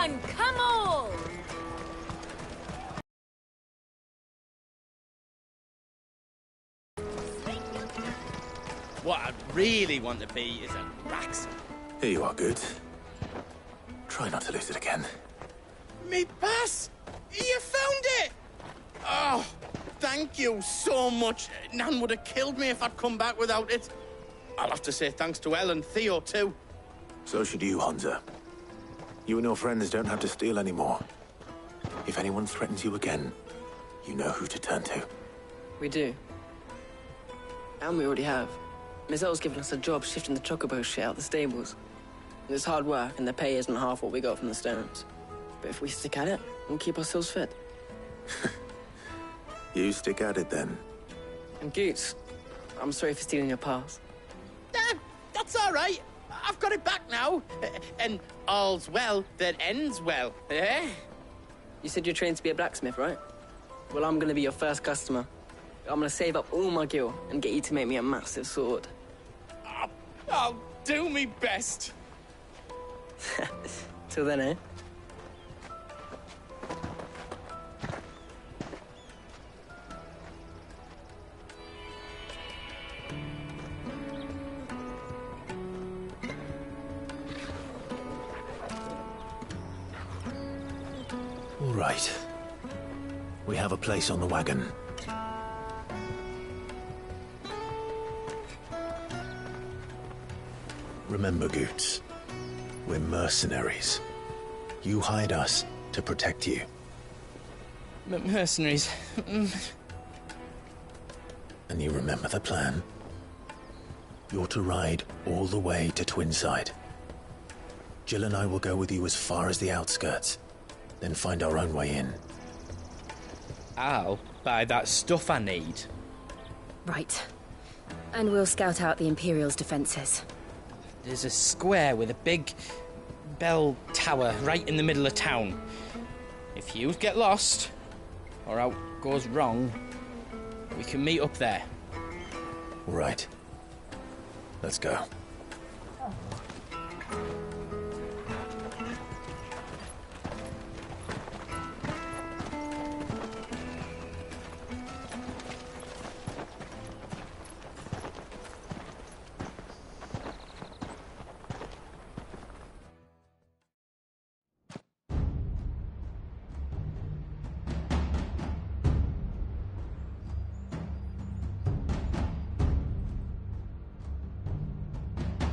one, come all! What I'd really want to be is a Raxon. Here you are, Good. Try not to lose it again. Me pass! You found it! Oh, thank you so much. Nan would have killed me if I'd come back without it. I'll have to say thanks to Elle and Theo, too. So should you, Hunter. You and your friends don't have to steal anymore. If anyone threatens you again, you know who to turn to. We do. And we already have. Miss Elle's given us a job shifting the chocobo shit out the stables. It's hard work, and the pay isn't half what we got from the Stones. But if we stick at it, we'll keep ourselves fit. You stick at it, then. And Goots, I'm sorry for stealing your pass. That's all right. I've got it back now. And all's well that ends well, eh? You said you're trained to be a blacksmith, right? Well, I'm gonna be your first customer. I'm gonna save up all my gil and get you to make me a massive sword. I'll do me best. Till then, eh? All right. We have a place on the wagon. Remember, Goots, we're mercenaries. You hide us to protect you. Mercenaries. And you remember the plan? You're to ride all the way to Twinside. Jill and I will go with you as far as the outskirts, then find our own way in. I'll buy that stuff I need. Right. And we'll scout out the Imperial's defenses. There's a square with a big bell tower right in the middle of town. If you get lost, or out goes wrong, we can meet up there. All right. Let's go.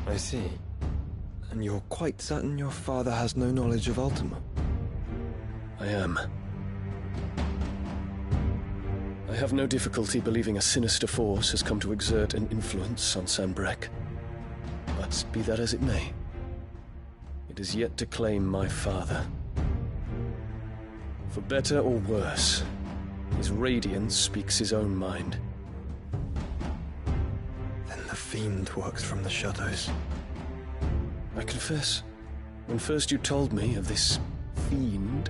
I see. And you're quite certain your father has no knowledge of Ultima? I am. I have no difficulty believing a sinister force has come to exert an influence on Sanbreque. But be that as it may, it is yet to claim my father. For better or worse, his radiance speaks his own mind. Then the fiend works from the shadows. I confess, when first you told me of this fiend,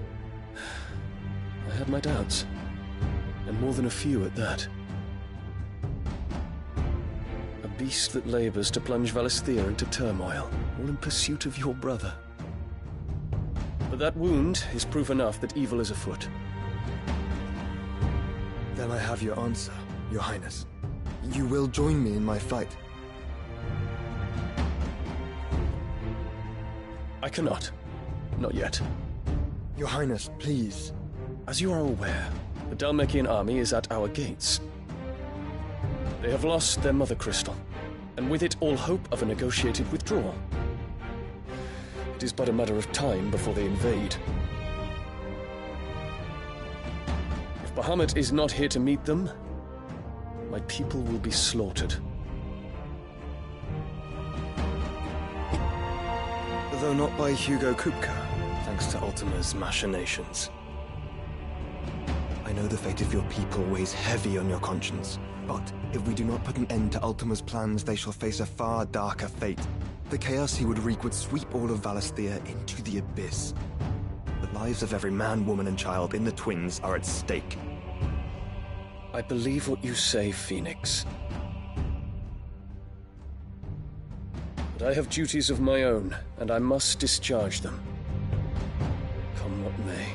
I had my doubts, and more than a few at that. A beast that labors to plunge Valisthea into turmoil, all in pursuit of your brother. But that wound is proof enough that evil is afoot. Then I have your answer, Your Highness. You will join me in my fight. I cannot. Not yet. Your Highness, please. As you are aware, the Dhalmekian army is at our gates. They have lost their mother crystal, and with it all hope of a negotiated withdrawal. It is but a matter of time before they invade. If Bahamut is not here to meet them, my people will be slaughtered. Though not by Hugo Kupka, thanks to Ultima's machinations. I know the fate of your people weighs heavy on your conscience, but if we do not put an end to Ultima's plans, they shall face a far darker fate. The chaos he would wreak would sweep all of Valisthea into the abyss. The lives of every man, woman, and child in the Twins are at stake. I believe what you say, Phoenix. But I have duties of my own, and I must discharge them. Come what may.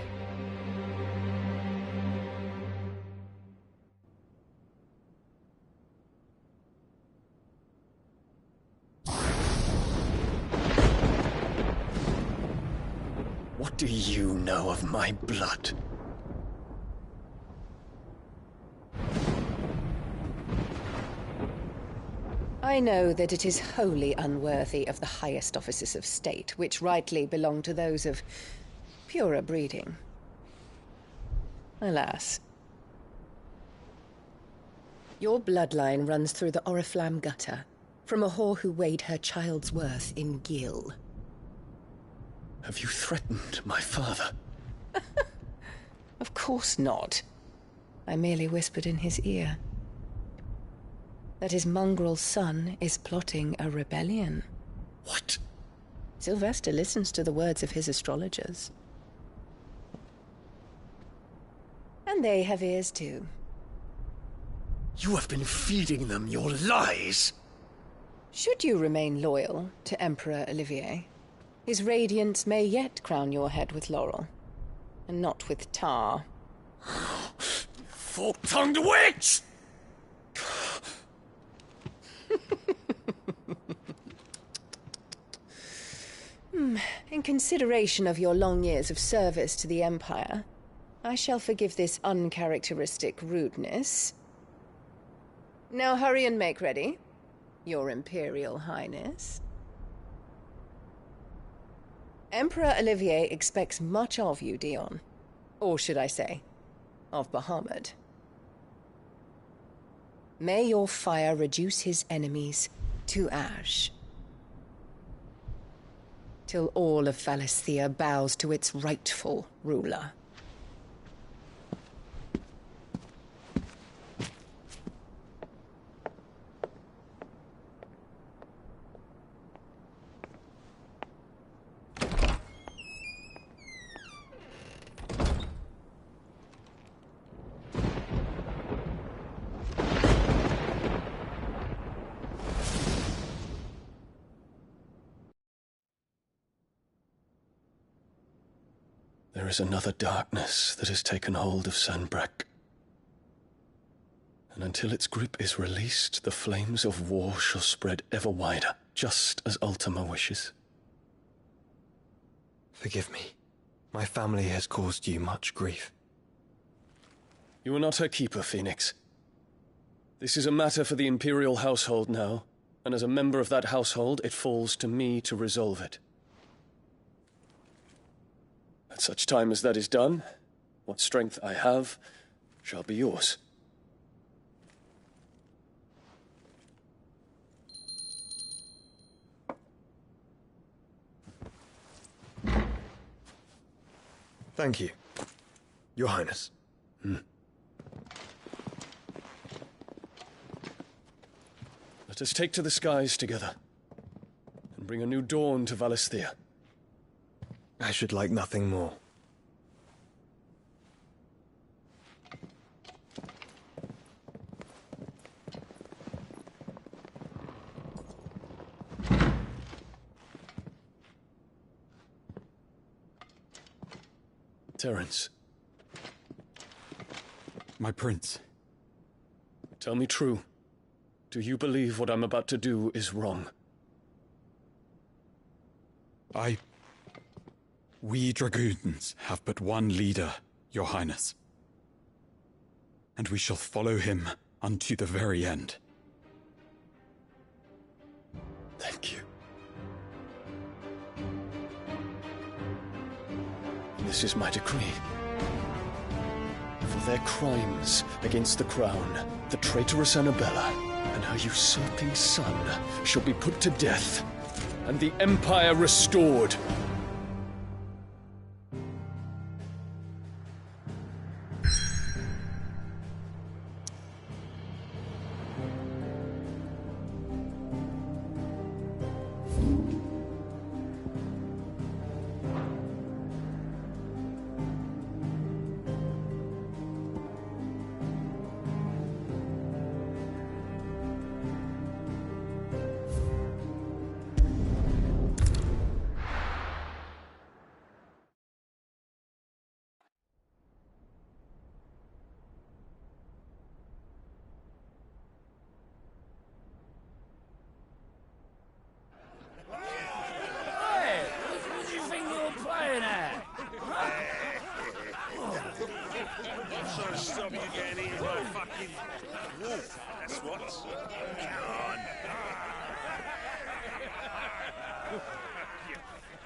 What do you know of my blood? I know that it is wholly unworthy of the highest offices of state, which rightly belong to those of purer breeding. Alas. Your bloodline runs through the Oriflamme gutter, from a whore who weighed her child's worth in gil. Have you threatened my father? Of course not. I merely whispered in his ear that his mongrel son is plotting a rebellion. What? Sylvester listens to the words of his astrologers. And they have ears too. You have been feeding them your lies! Should you remain loyal to Emperor Olivier, his radiance may yet crown your head with laurel, and not with tar. Fork-tongued witch! In consideration of your long years of service to the Empire, I shall forgive this uncharacteristic rudeness. Now hurry and make ready, Your Imperial Highness. Emperor Olivier expects much of you, Dion. Or should I say, of Bahamut. May your fire reduce his enemies to ash, till all of Valisthea bows to its rightful ruler. There is another darkness that has taken hold of Sanbreque. And until its grip is released, the flames of war shall spread ever wider, just as Ultima wishes. Forgive me. My family has caused you much grief. You are not her keeper, Phoenix. This is a matter for the Imperial household now, and as a member of that household, it falls to me to resolve it. At such time as that is done, what strength I have shall be yours. Thank you, Your Highness. Let us take to the skies together, and bring a new dawn to Valisthea. I should like nothing more. Terence. My prince. Tell me true. Do you believe what I'm about to do is wrong? We dragoons have but one leader, Your Highness. And we shall follow him unto the very end. Thank you. This is my decree. For their crimes against the crown, the traitorous Annabella and her usurping son shall be put to death, and the Empire restored.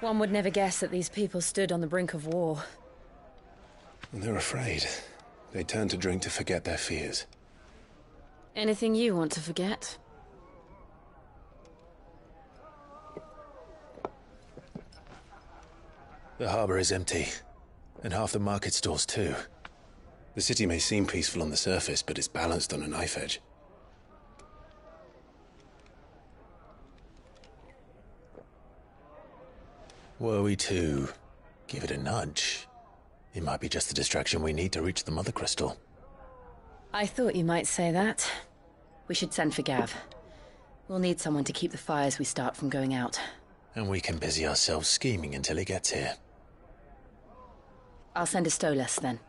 One would never guess that these people stood on the brink of war. They're afraid. They turn to drink to forget their fears. Anything you want to forget? The harbor is empty, and half the market stalls too. The city may seem peaceful on the surface, but it's balanced on a knife edge. Were we to give it a nudge, it might be just the distraction we need to reach the Mother Crystal. I thought you might say that. We should send for Gav. We'll need someone to keep the fires we start from going out. And we can busy ourselves scheming until he gets here. I'll send a Stolas then.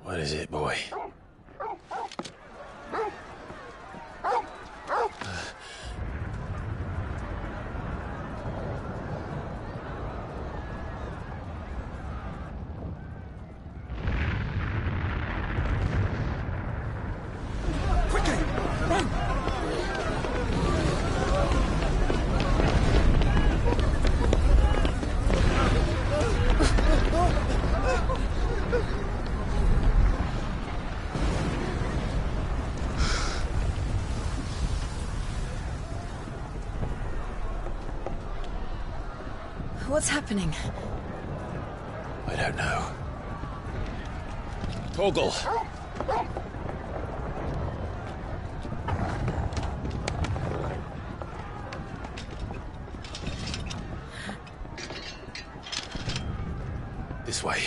What is it, boy? Quickly! Run! What's happening? I don't know. Torgal! This way.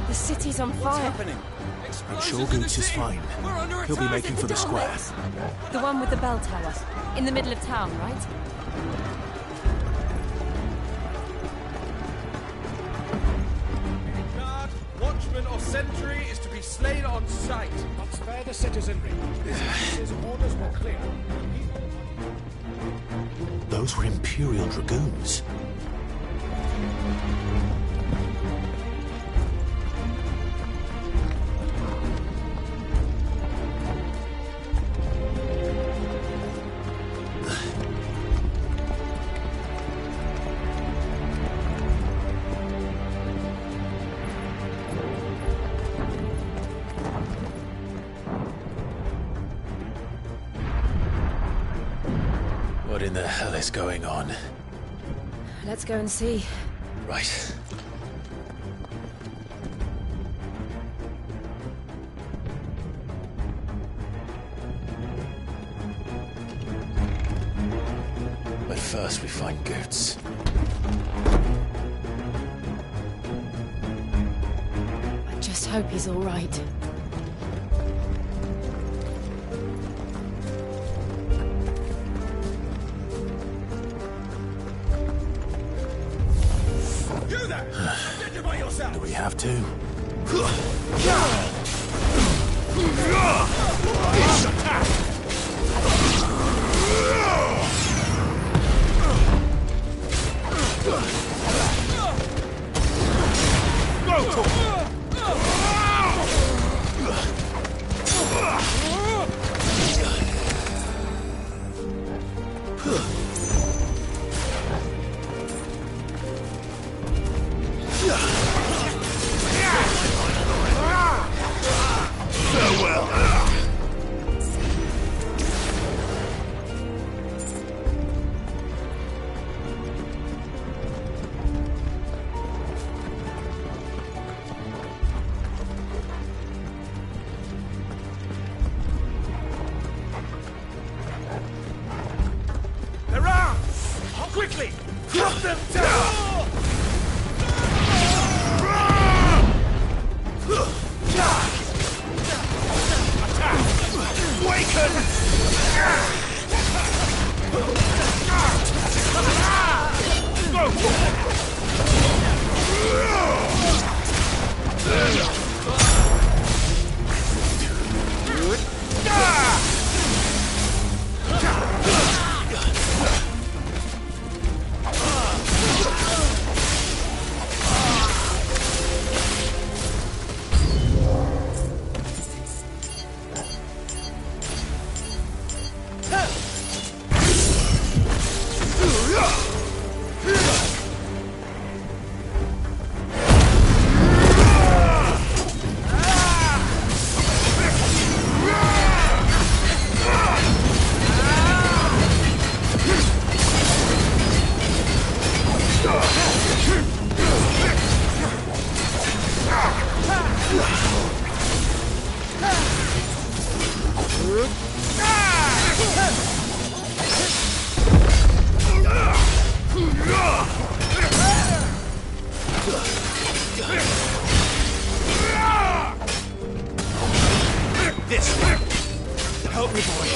The city's on fire. I'm sure Goots is fine. He'll be making for the square. The one with the bell tower. In the middle of town, right? Guard, watchman or sentry is to be slain on sight. Not spare the citizenry. His orders were clear. Those were Imperial Dragoons. What in the hell is going on? Let's go and see. Right. But first we find Goots. I just hope he's all right. You there! Identify yourself! Do we have to? Cut them down! Awaken! This way. Help me, boy.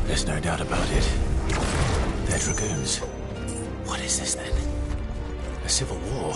There's no doubt about it. They're dragoons. What is this then? A civil war?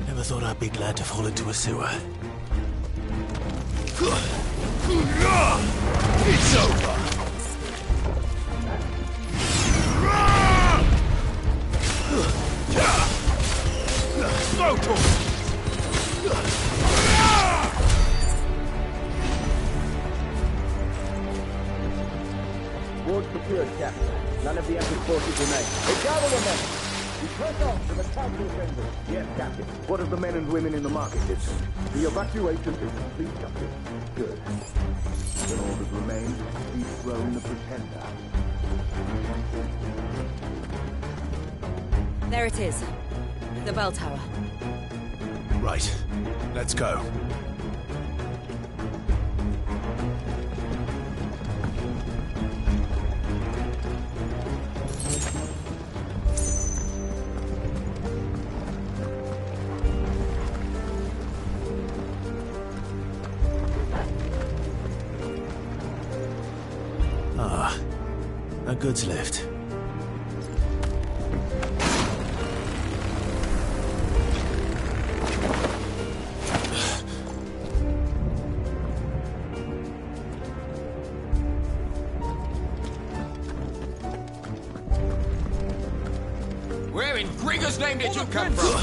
Never thought I'd be glad to fall into a sewer. It's over! Smoke him! Ward secured, Captain. None of the Emperor's forces remain. Hey, gather the men! We press on to the council chamber. Yes, Captain. What of the men and women in the market district? The evacuation is complete, Captain. Good. Then all that remains is to dethrone the Pretender. There it is. The bell tower. Right. Let's go. Ah, a goods lift. Where in Grigger's name did you come from?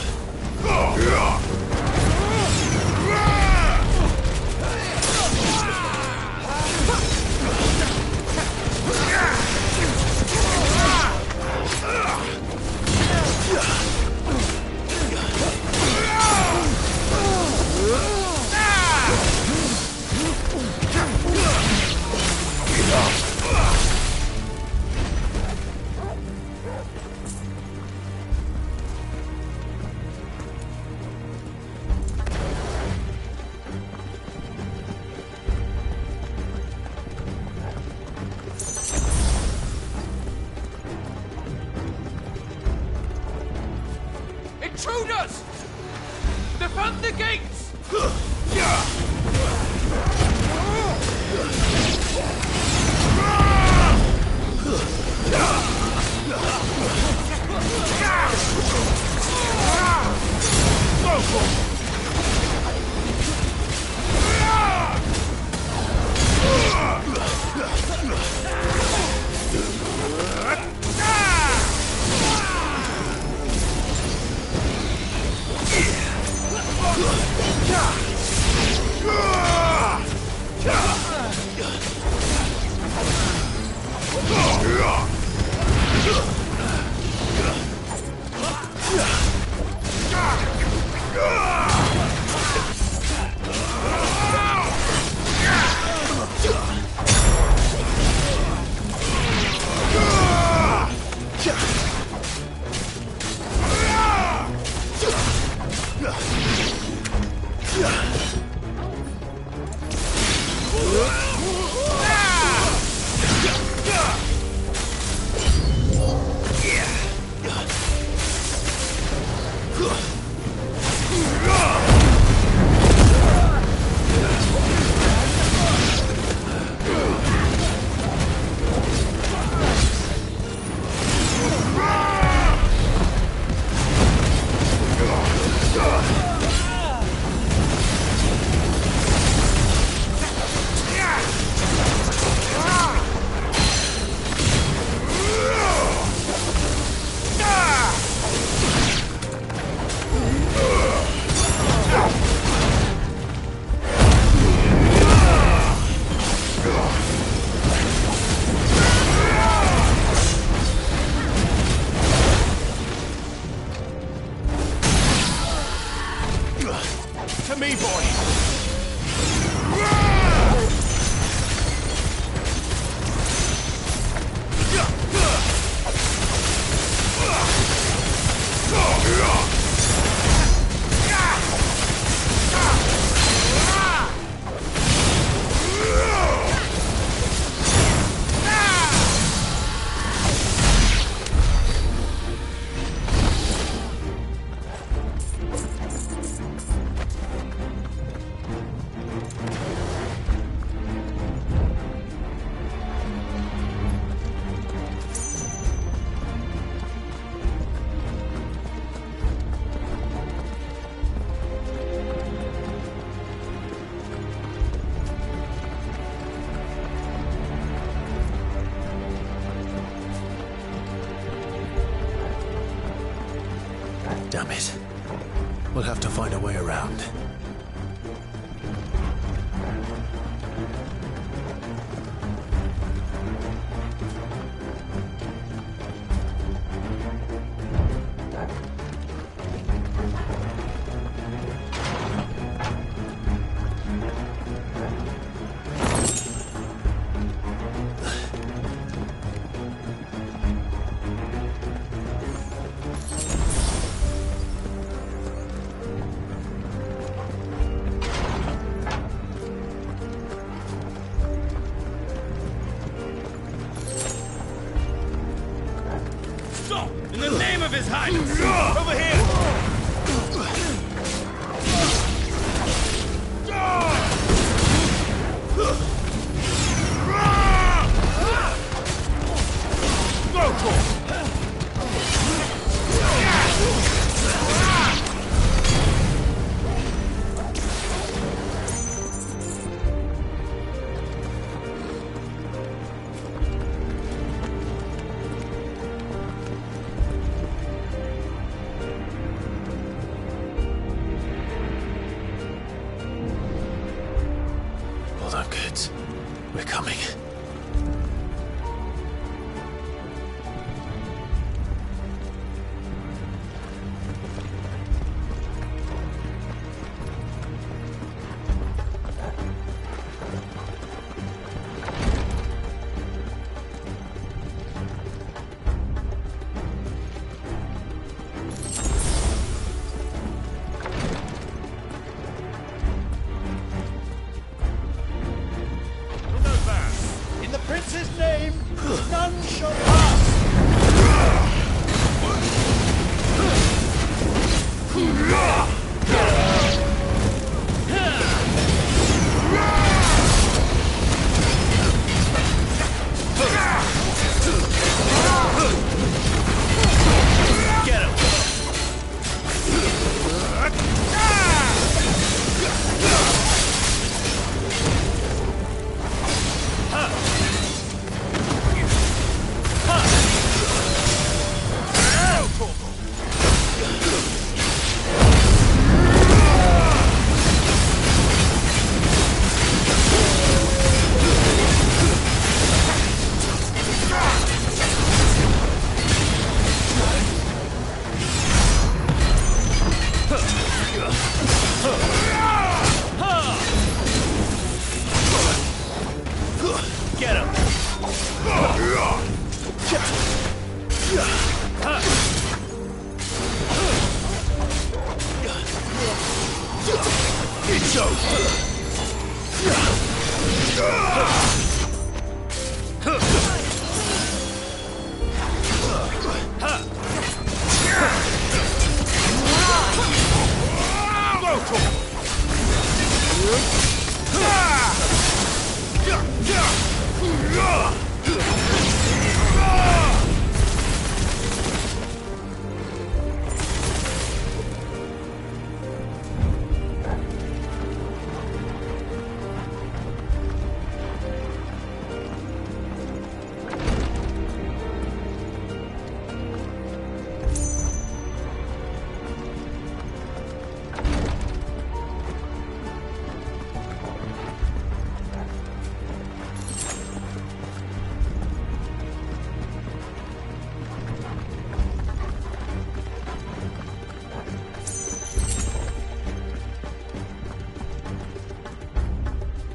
Intruders! Defend the gates! Damn it. We'll have to find a way around. In the name of His Highness! Over here! Hold on, kids. We're coming. Who goes there?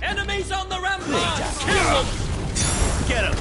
Enemies on the ramparts! Kill them! Get him!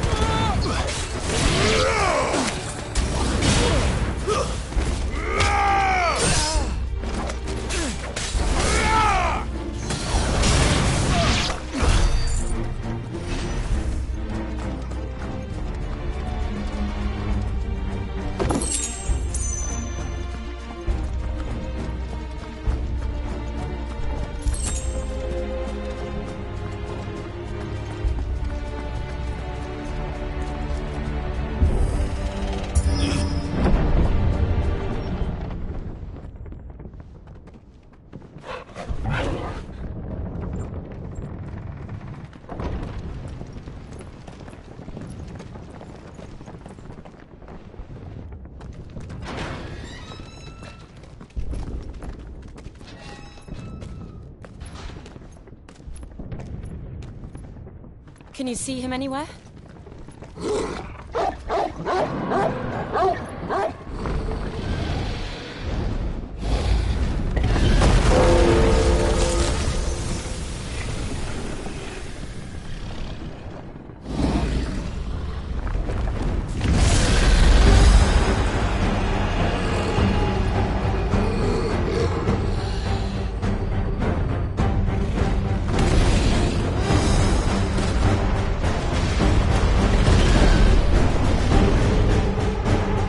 Can you see him anywhere?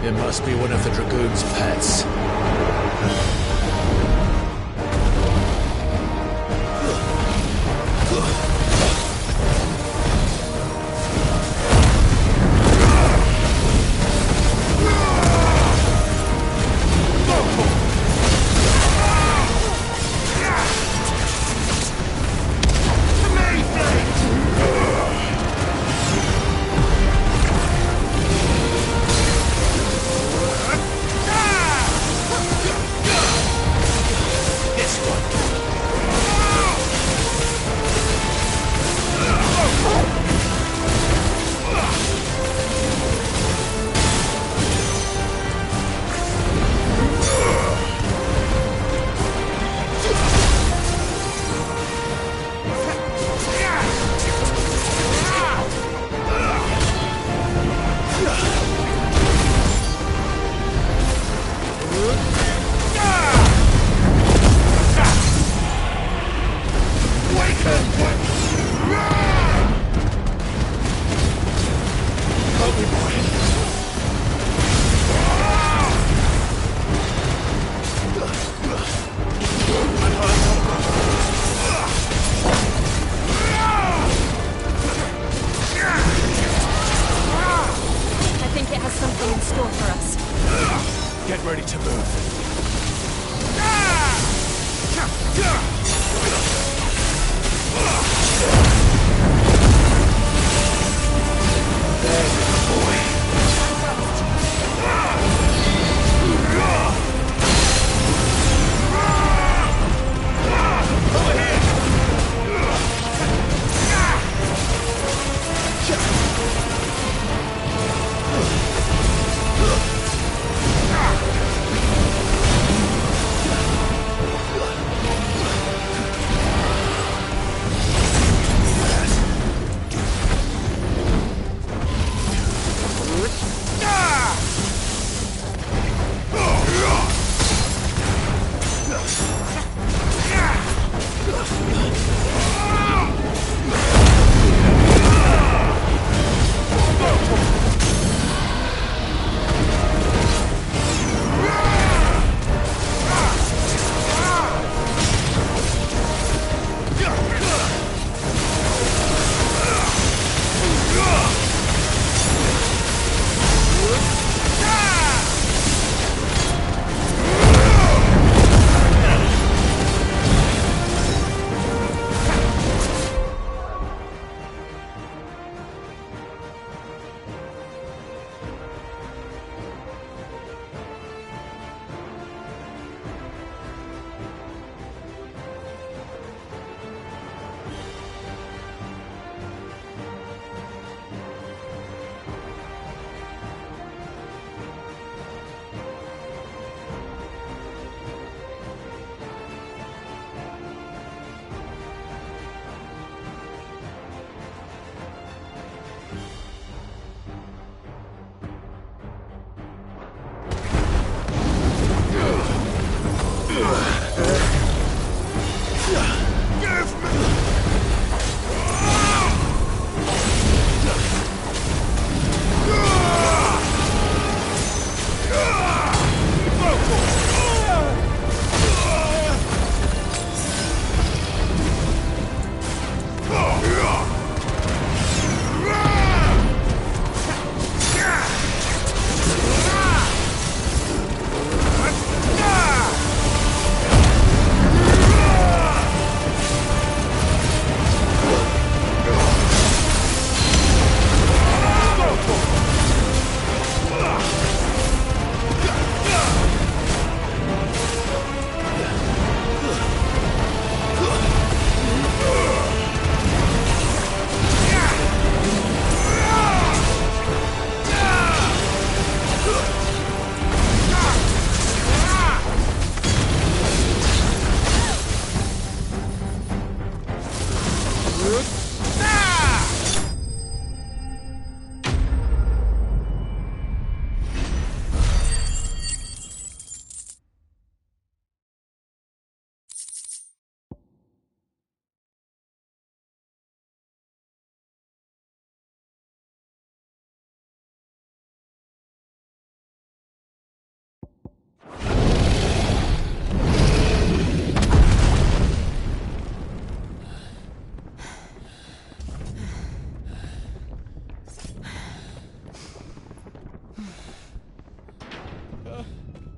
It must be one of the Dragoon's pets. Get ready to move.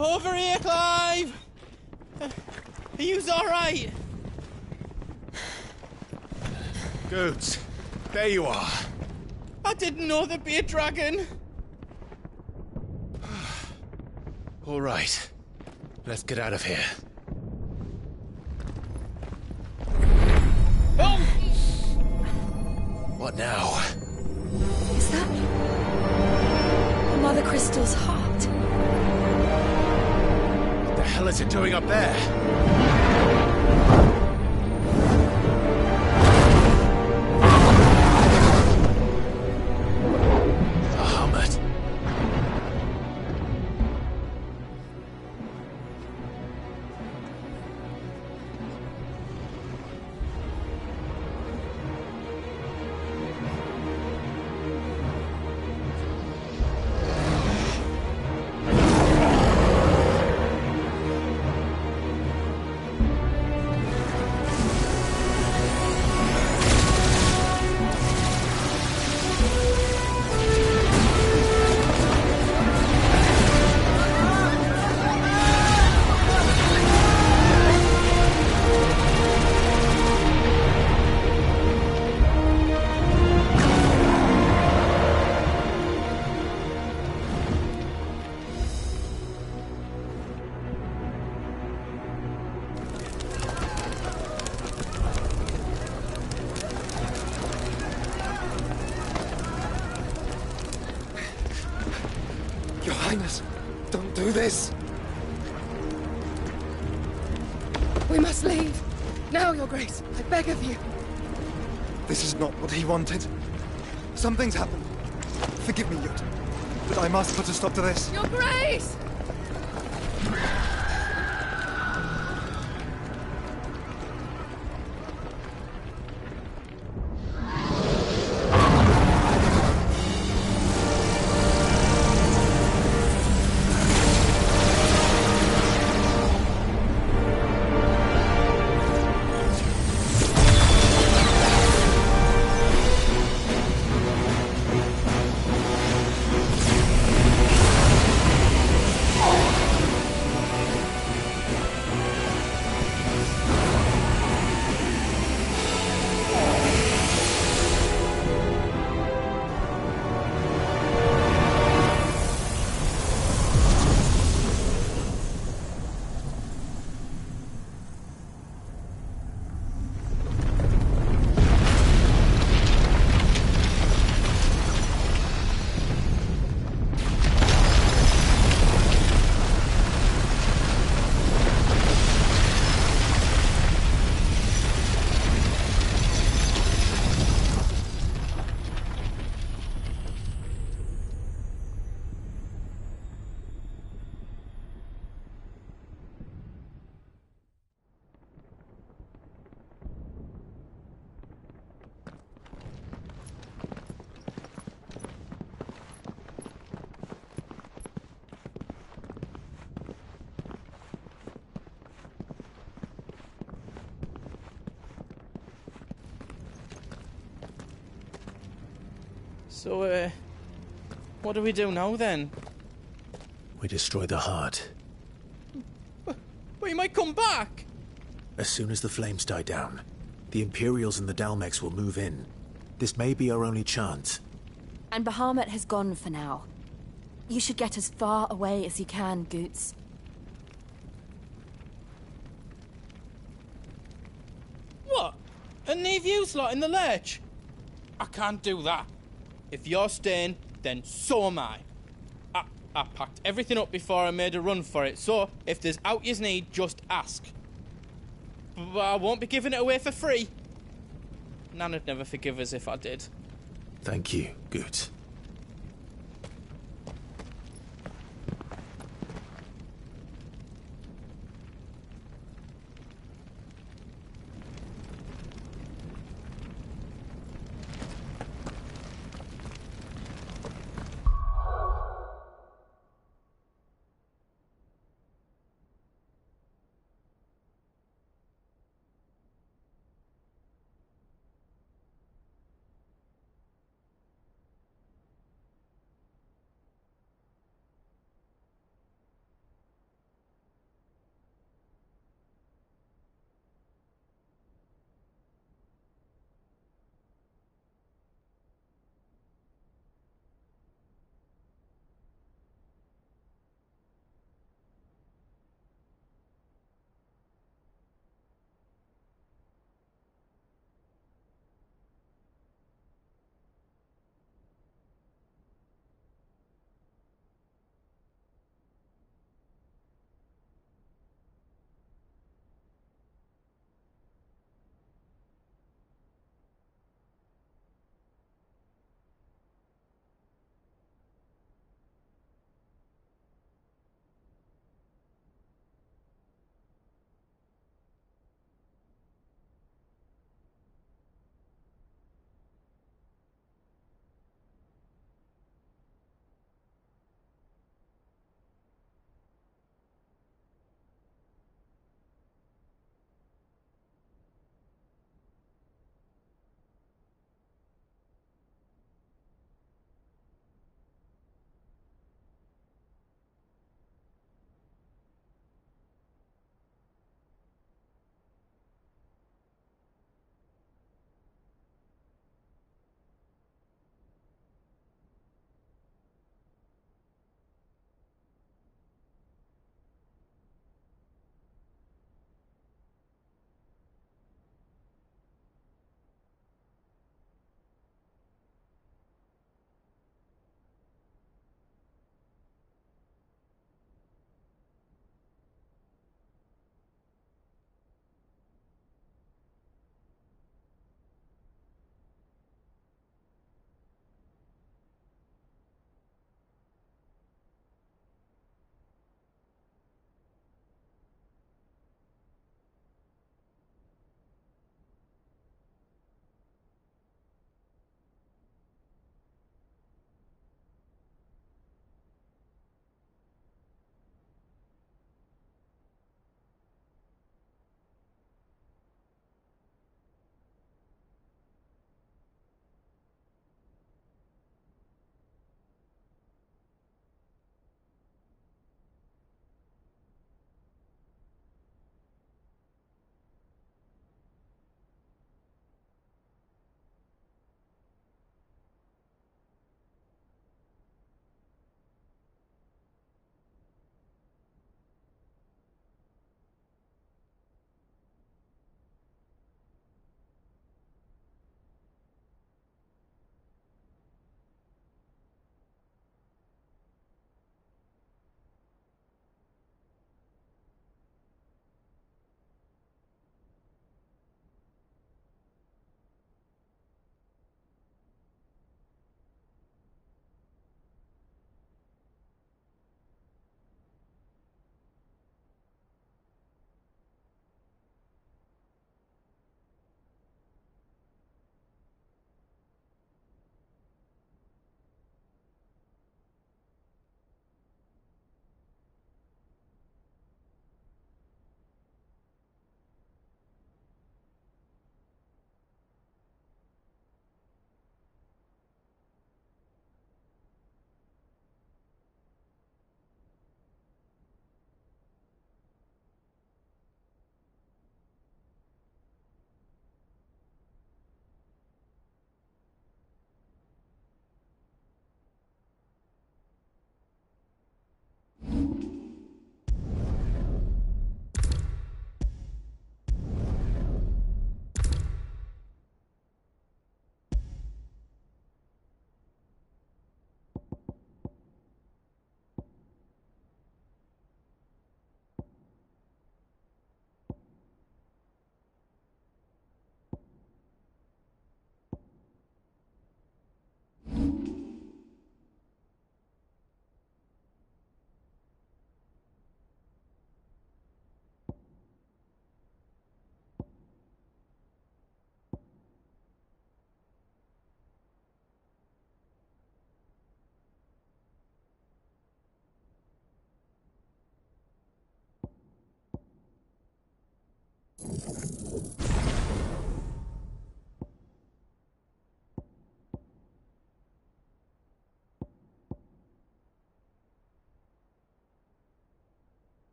Over here, Clive! Are yous alright? Goods, there you are. I didn't know there'd be a dragon. All right. Let's get out of here. Oh! What now? Is that Mother Crystal's heart? What the hell is it doing up there? Bahamut. Your Highness, don't do this. We must leave. Now, Your Grace. I beg of you. This is not what he wanted. Something's happened. Forgive me, Yud, but I must put a stop to this. Your Grace! So, what do we do now, then? We destroy the heart. But he might come back! As soon as the flames die down, the Imperials and the Dalmex will move in. This may be our only chance. And Bahamut has gone for now. You should get as far away as you can, Goots. What? And leave you lot in the lurch? I can't do that. If you're staying, then so am I. I packed everything up before I made a run for it, so if there's out you need, just ask. But I won't be giving it away for free. Nan'd never forgive us if I did. Thank you, Goots.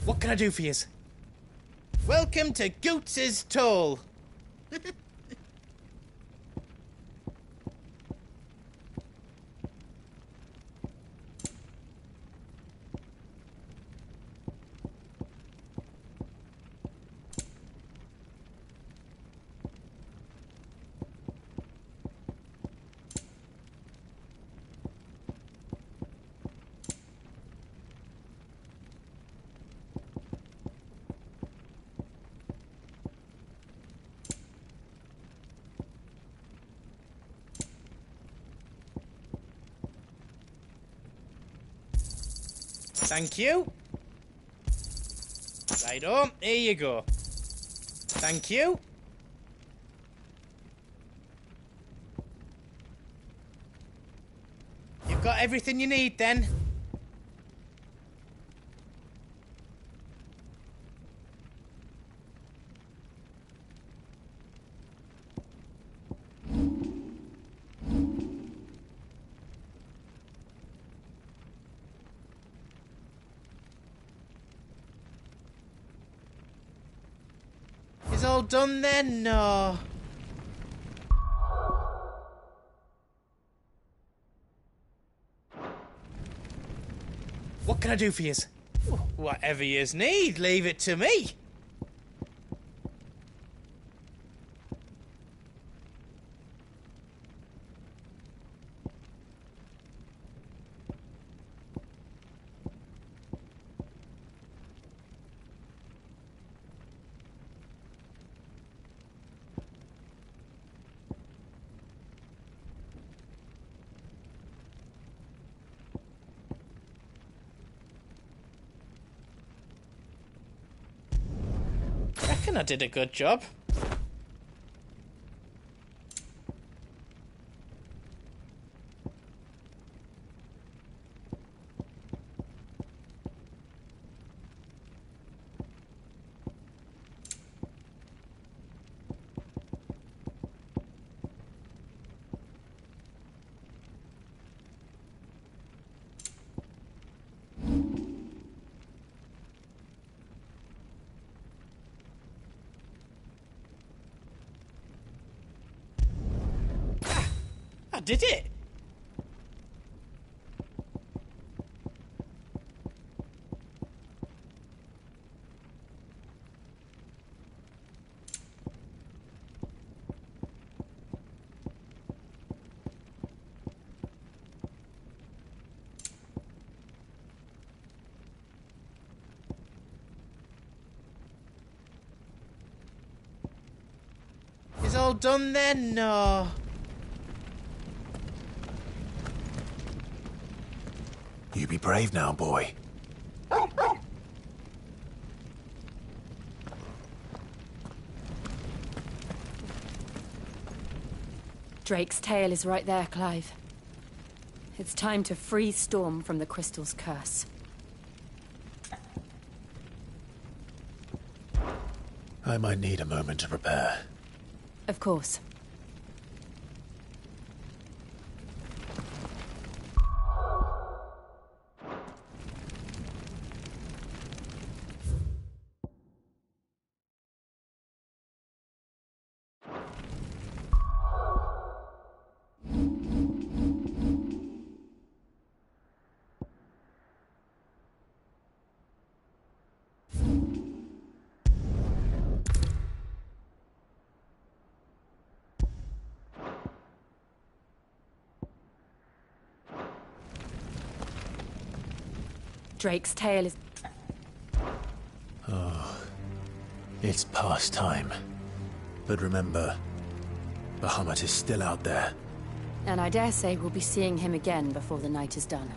What can I do for yous? Welcome to Goots's Toll. Thank you. Righto, here you go. Thank you. You've got everything you need then. Is all done then? No. What can I do for yous? Whatever yous need, leave it to me. Reckon I did a good job. I did it! Is all done then? No. You be brave now, boy. Drake's tail is right there, Clive. It's time to free Storm from the Crystal's curse. I might need a moment to prepare. Of course. Drake's tail is... Oh, it's past time. But remember, Bahamut is still out there. And I dare say we'll be seeing him again before the night is done.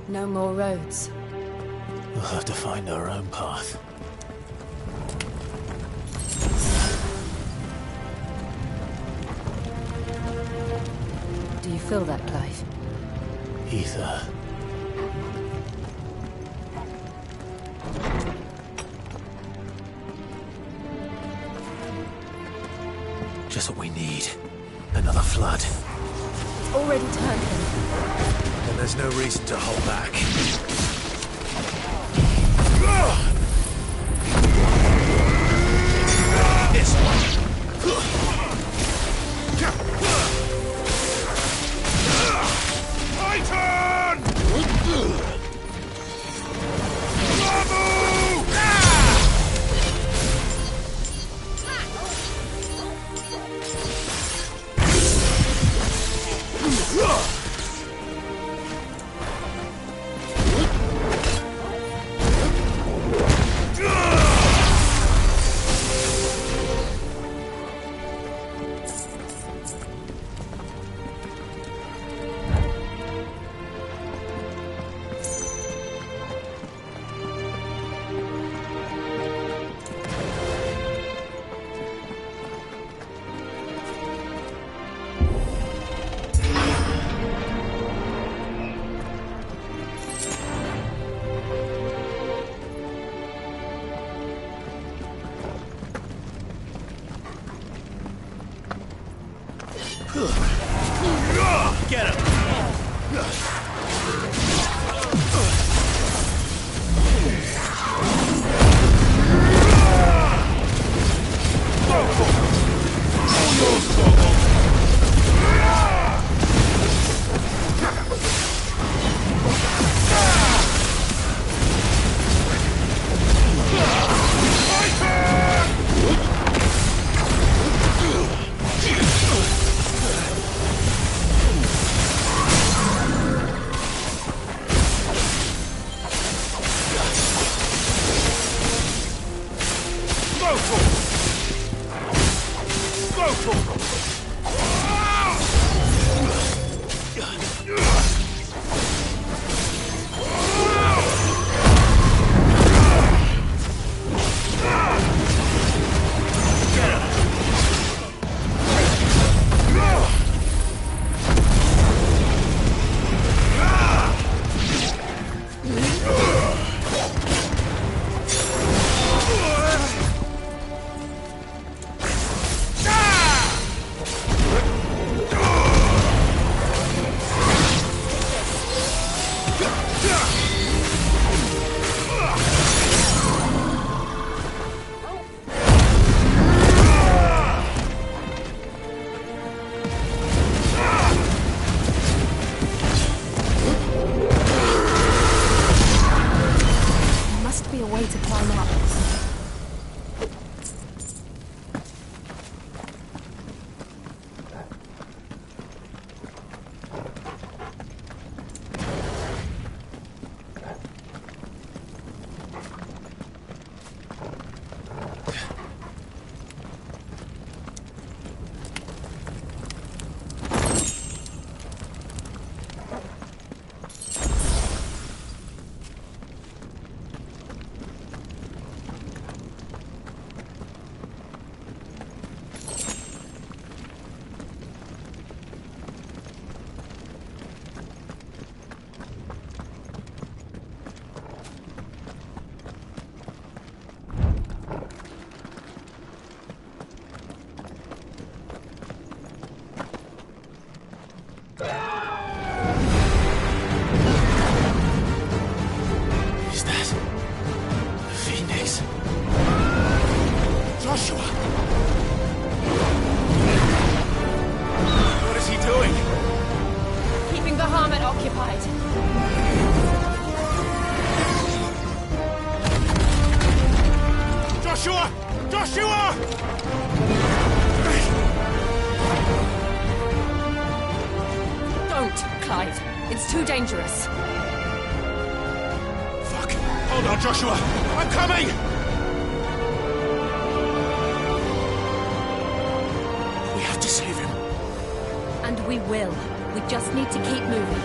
No more roads. We'll have to find our own path. Do you feel that, Clive? Ether. Just what we need. Another flood. It's already turned them. Then there's no reason to hold back. This one. Titan! Get him! Clive. It's too dangerous. Fuck! Hold on, Joshua! I'm coming! We have to save him. And we will. We just need to keep moving.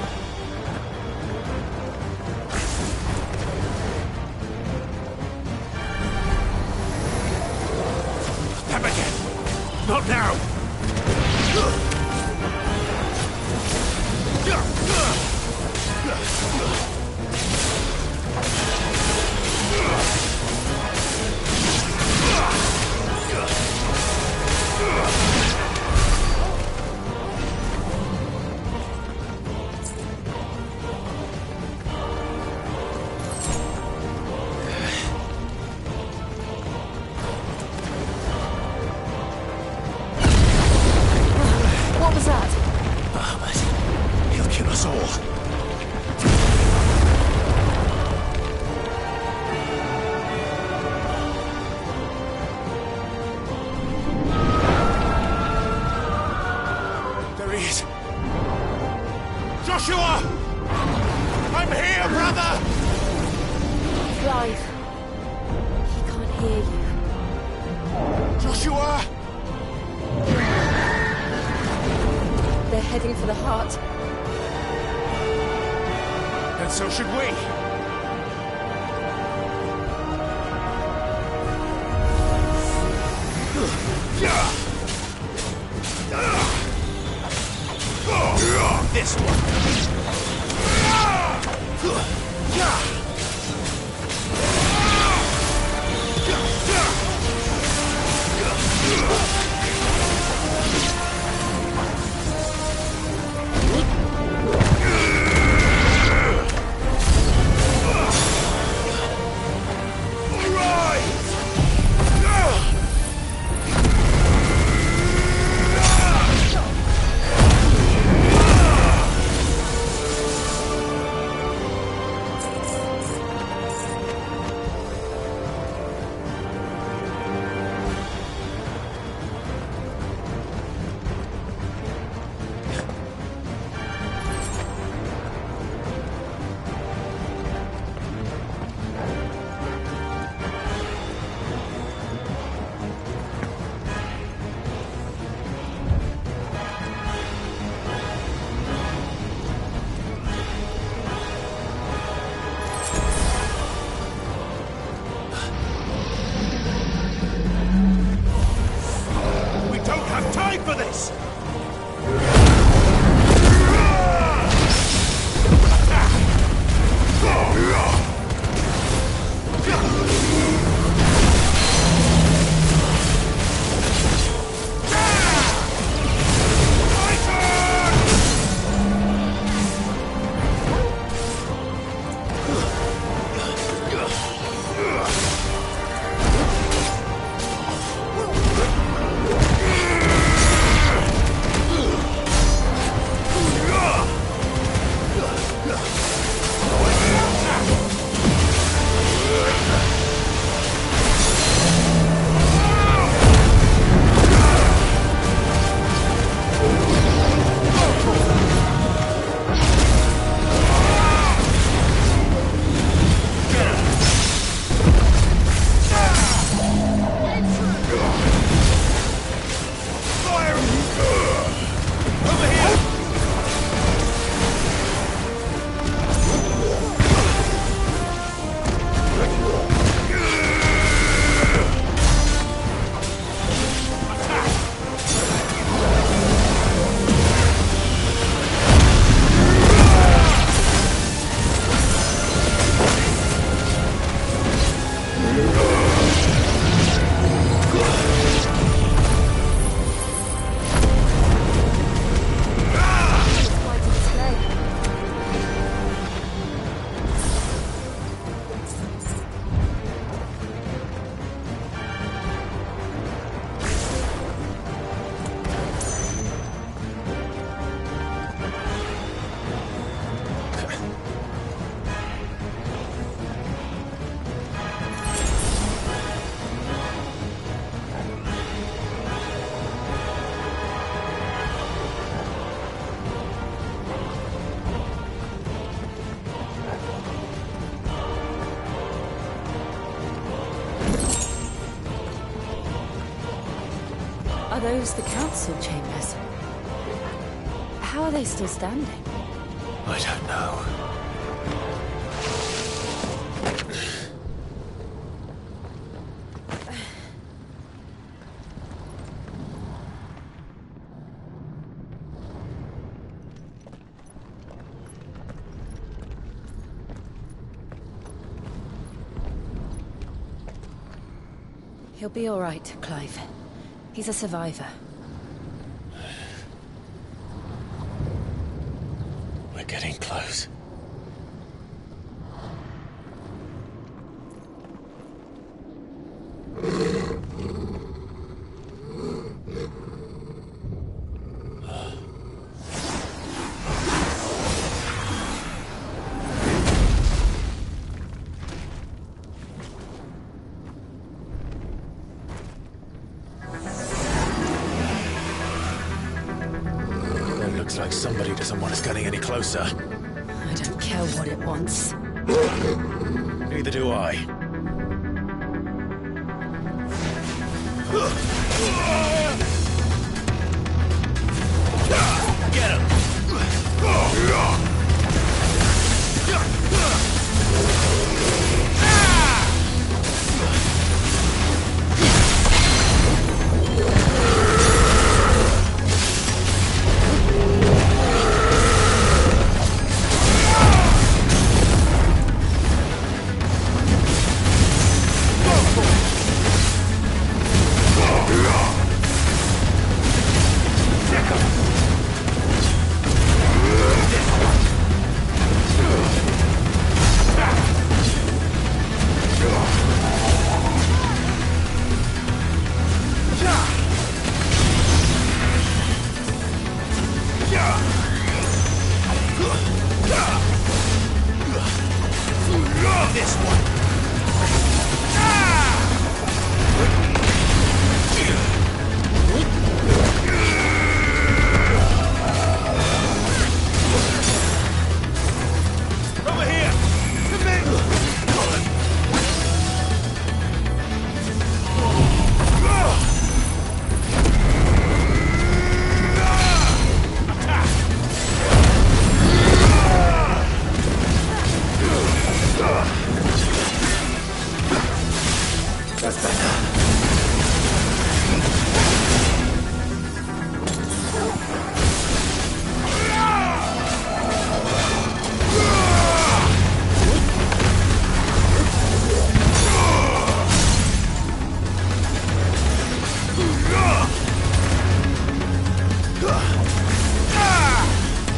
What was that? Bahamut. He'll kill us all. There he is. Joshua! I'm here, brother! Clive. He can't hear you. Joshua! They're heading for the heart. And so should we. This one. Are those the council chambers? How are they still standing? I don't know. He'll be all right, Clive. He's a survivor. We're getting close. Looks like somebody doesn't want us getting any closer. I don't care what it wants. Neither do I. Get him! This one! Over here! To me! That's better.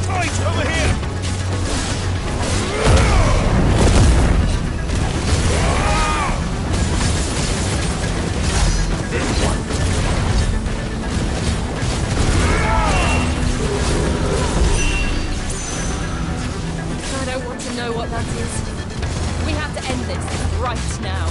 Tight over here! I don't want to know what that is. We have to end this right now.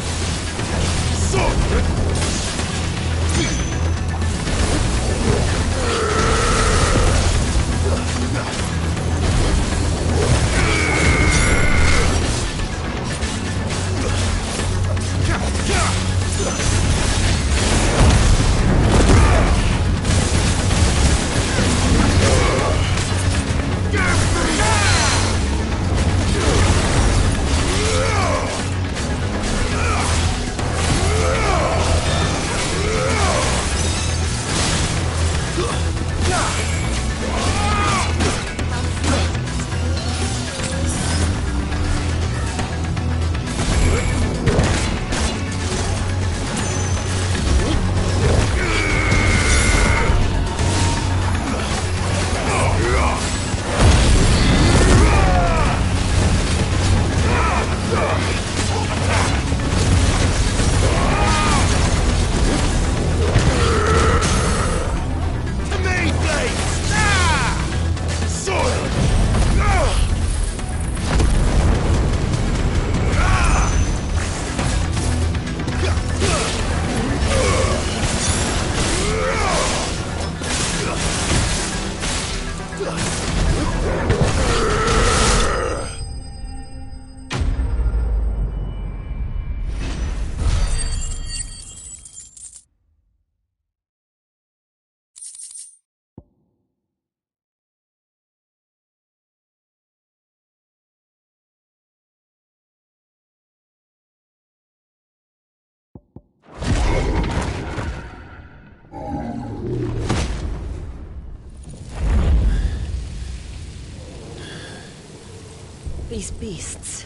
These beasts...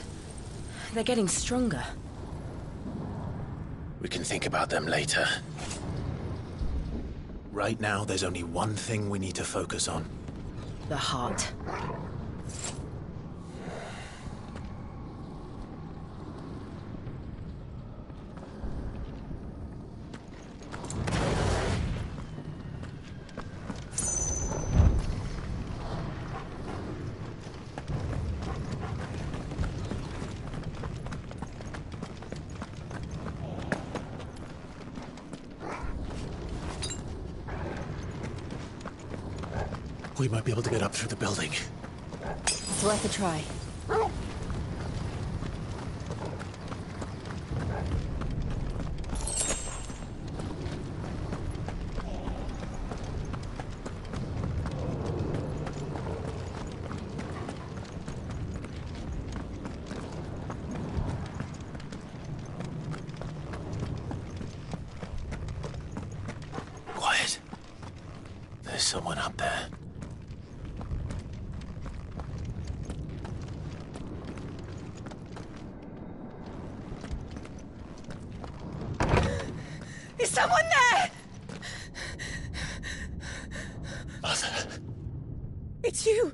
they're getting stronger. We can think about them later. Right now, there's only one thing we need to focus on. The heart. We might be able to get up through the building. It's worth a try. Quiet. There's someone up there. Is someone there? Mother. It's you.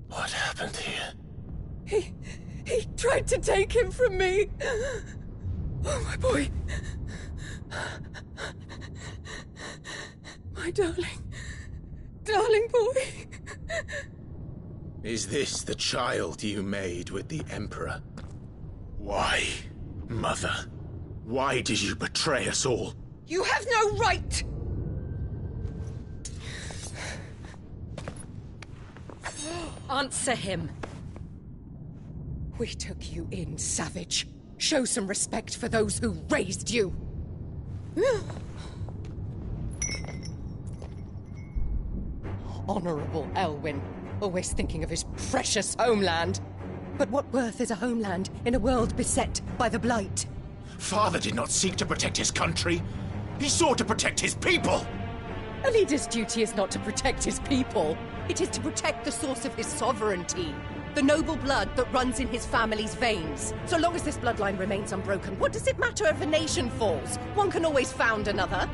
What happened here? He tried to take him from me. Oh, my boy. My darling. Darling boy. Is this the child you made with the Emperor? Why, Mother? Why did you betray us all? You have no right! Answer him. We took you in, savage. Show some respect for those who raised you. Honorable Elwyn, always thinking of his precious homeland. But what worth is a homeland in a world beset by the Blight? Father did not seek to protect his country. He sought to protect his people. A leader's duty is not to protect his people. It is to protect the source of his sovereignty. The noble blood that runs in his family's veins. So long as this bloodline remains unbroken, what does it matter if a nation falls? One can always found another.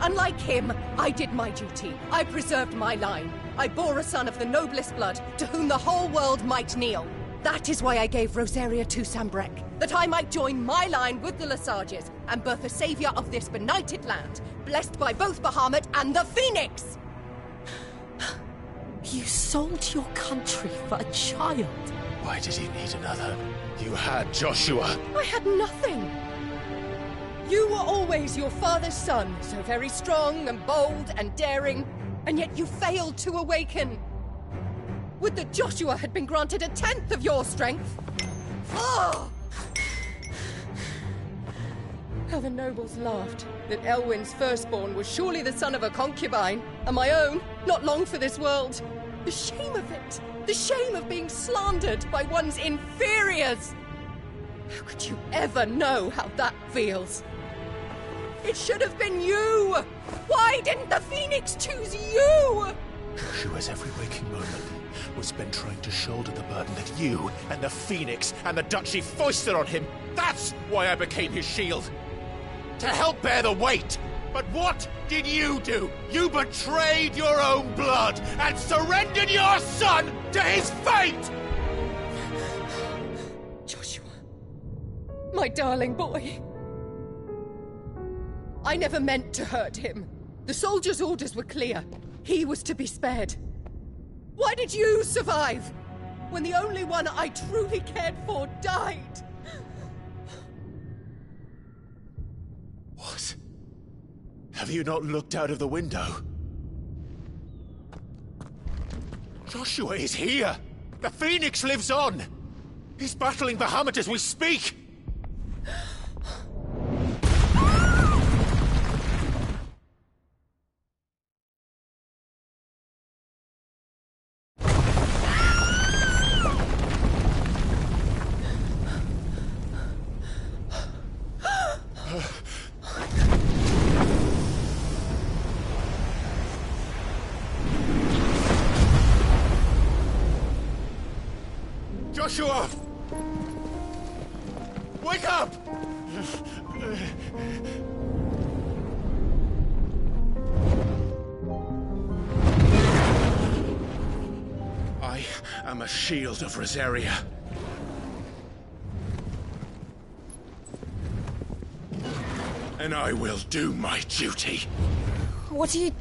Unlike him, I did my duty. I preserved my line. I bore a son of the noblest blood, to whom the whole world might kneel. That is why I gave Rosaria to Sambrek, that I might join my line with the Lesages and birth a savior of this benighted land, blessed by both Bahamut and the Phoenix! You sold your country for a child. Why did he need another? You had Joshua. I had nothing. You were always your father's son, so very strong and bold and daring, and yet you failed to awaken. Would that Joshua had been granted 1/10 of your strength? Oh! How the nobles laughed that Elwyn's firstborn was surely the son of a concubine, and my own, not long for this world. The shame of it! The shame of being slandered by one's inferiors! How could you ever know how that feels? It should have been you! Why didn't the Phoenix choose you? Joshua's every waking moment was spent trying to shoulder the burden that you and the Phoenix and the Duchy foisted on him. That's why I became his shield. To help bear the weight. But what did you do? You betrayed your own blood and surrendered your son to his fate! Joshua. My darling boy. I never meant to hurt him. The soldiers' orders were clear. He was to be spared. Why did you survive when the only one I truly cared for died? What? Have you not looked out of the window? Joshua is here! The Phoenix lives on! He's battling Bahamut as we speak! Joshua! Wake up! I am a shield of Rosaria. And I will do my duty. What are you...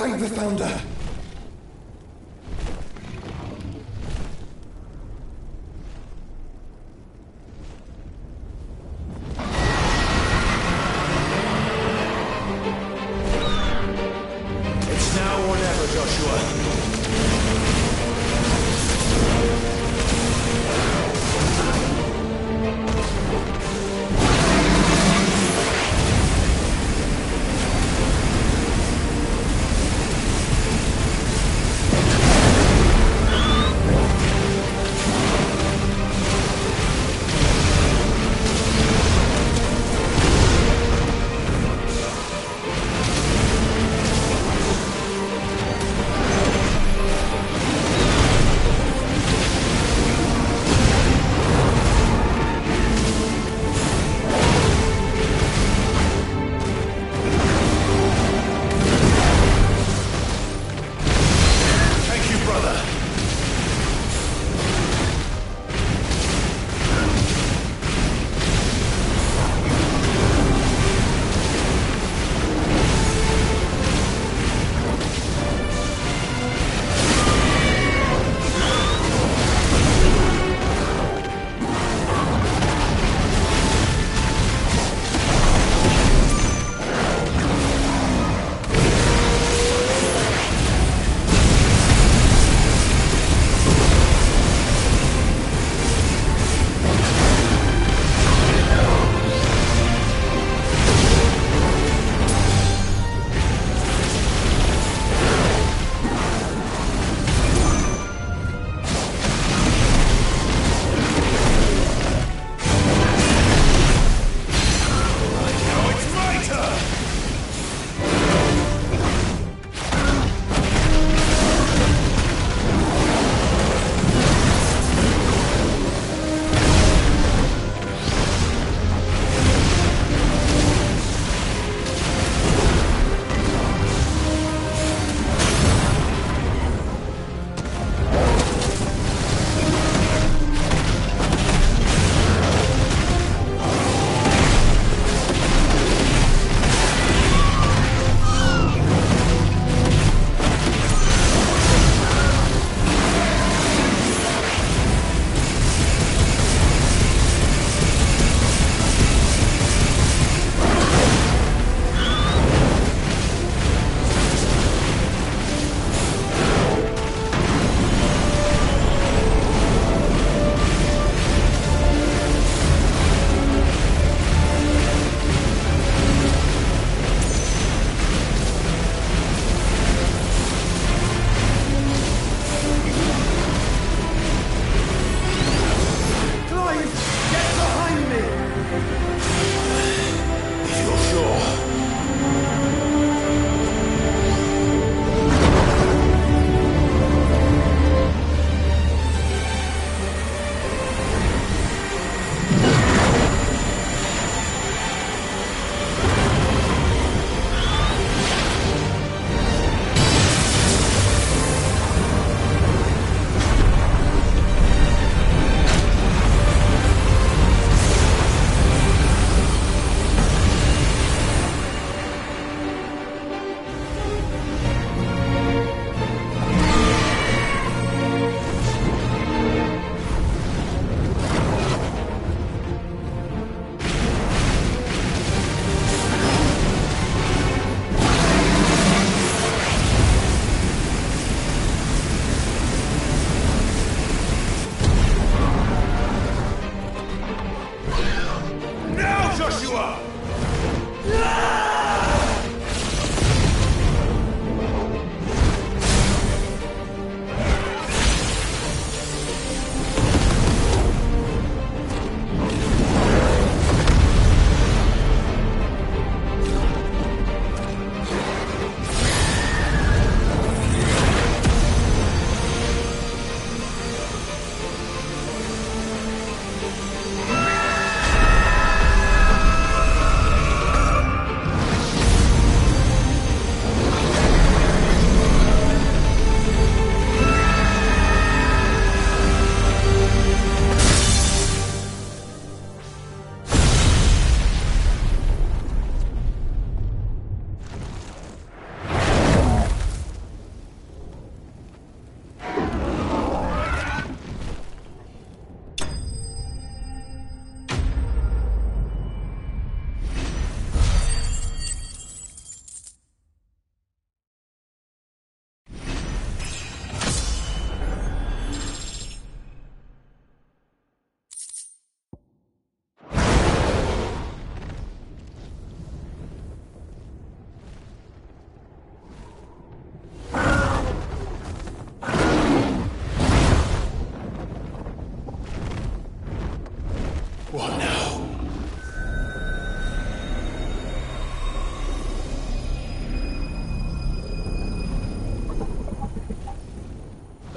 Thank the Founder! It's now or never, Joshua.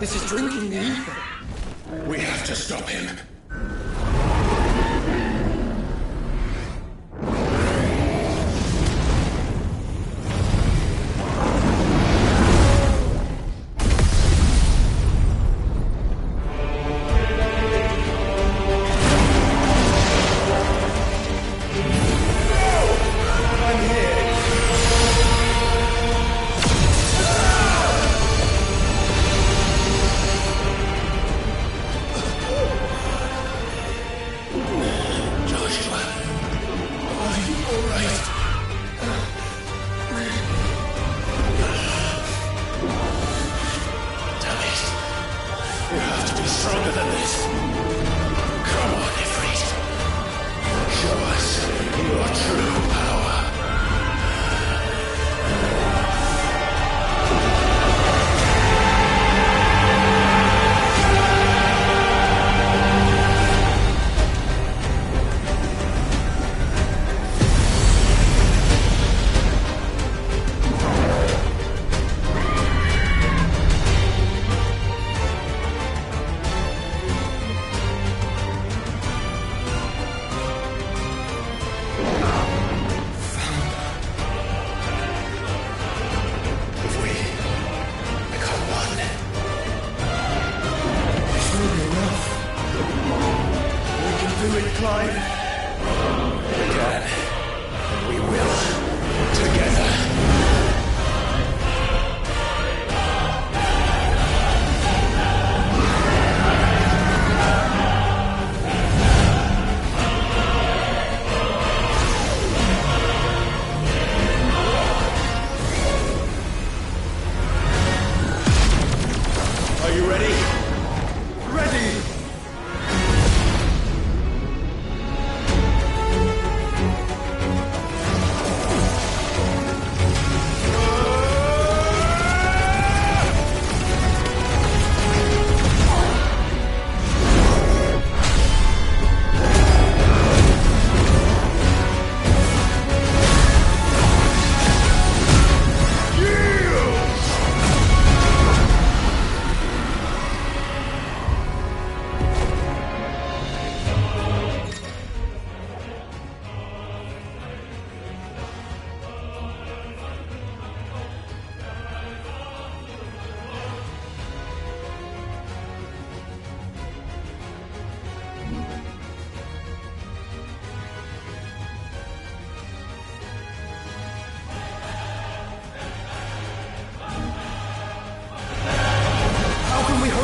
This is drinking me. We have to stop him.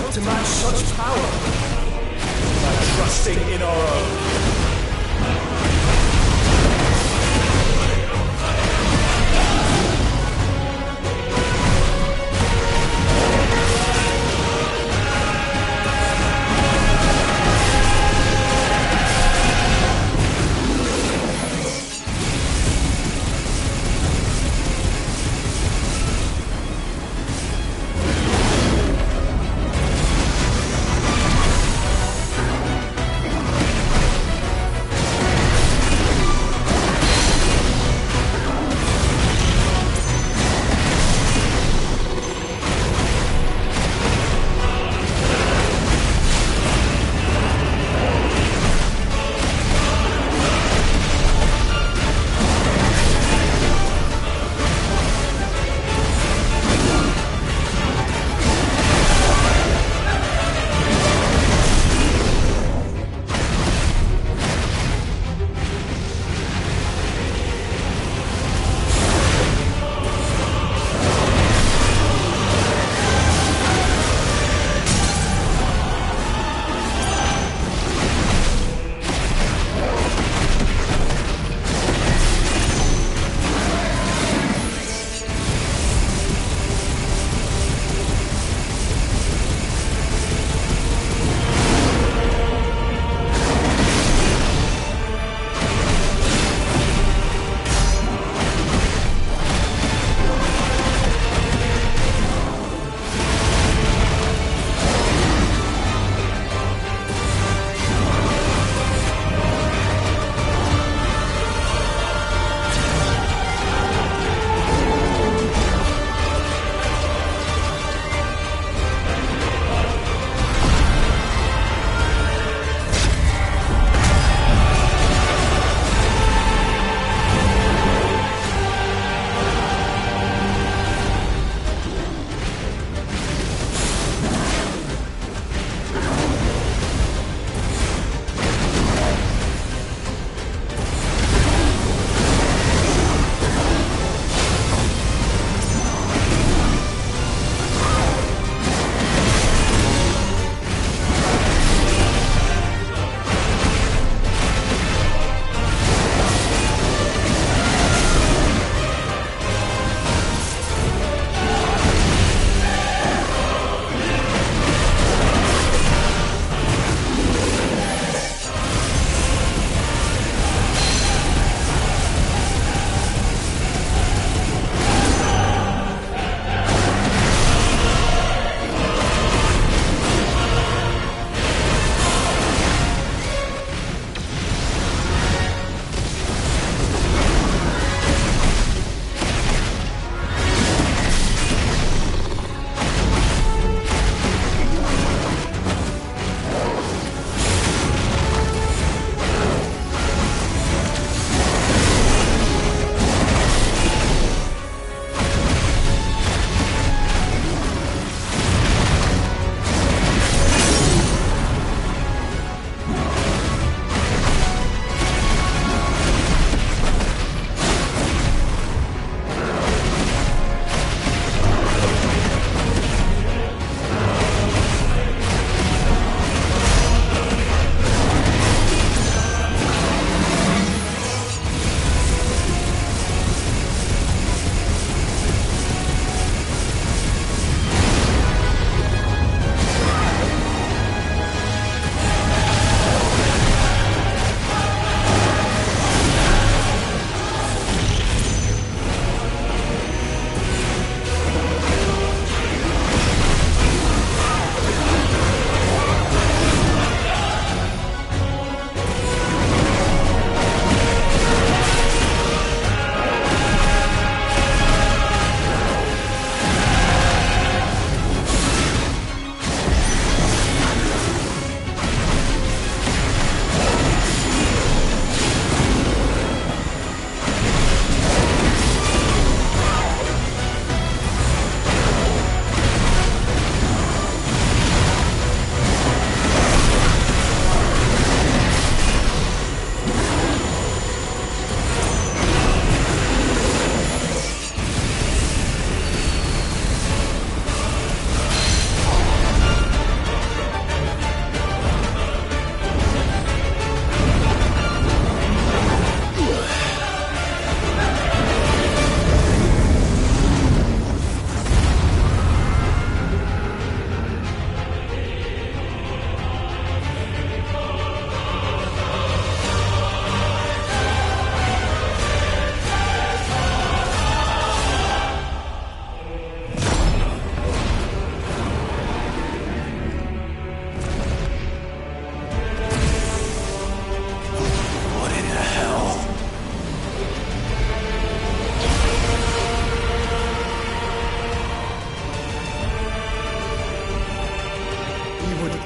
To match such power by trusting in our own.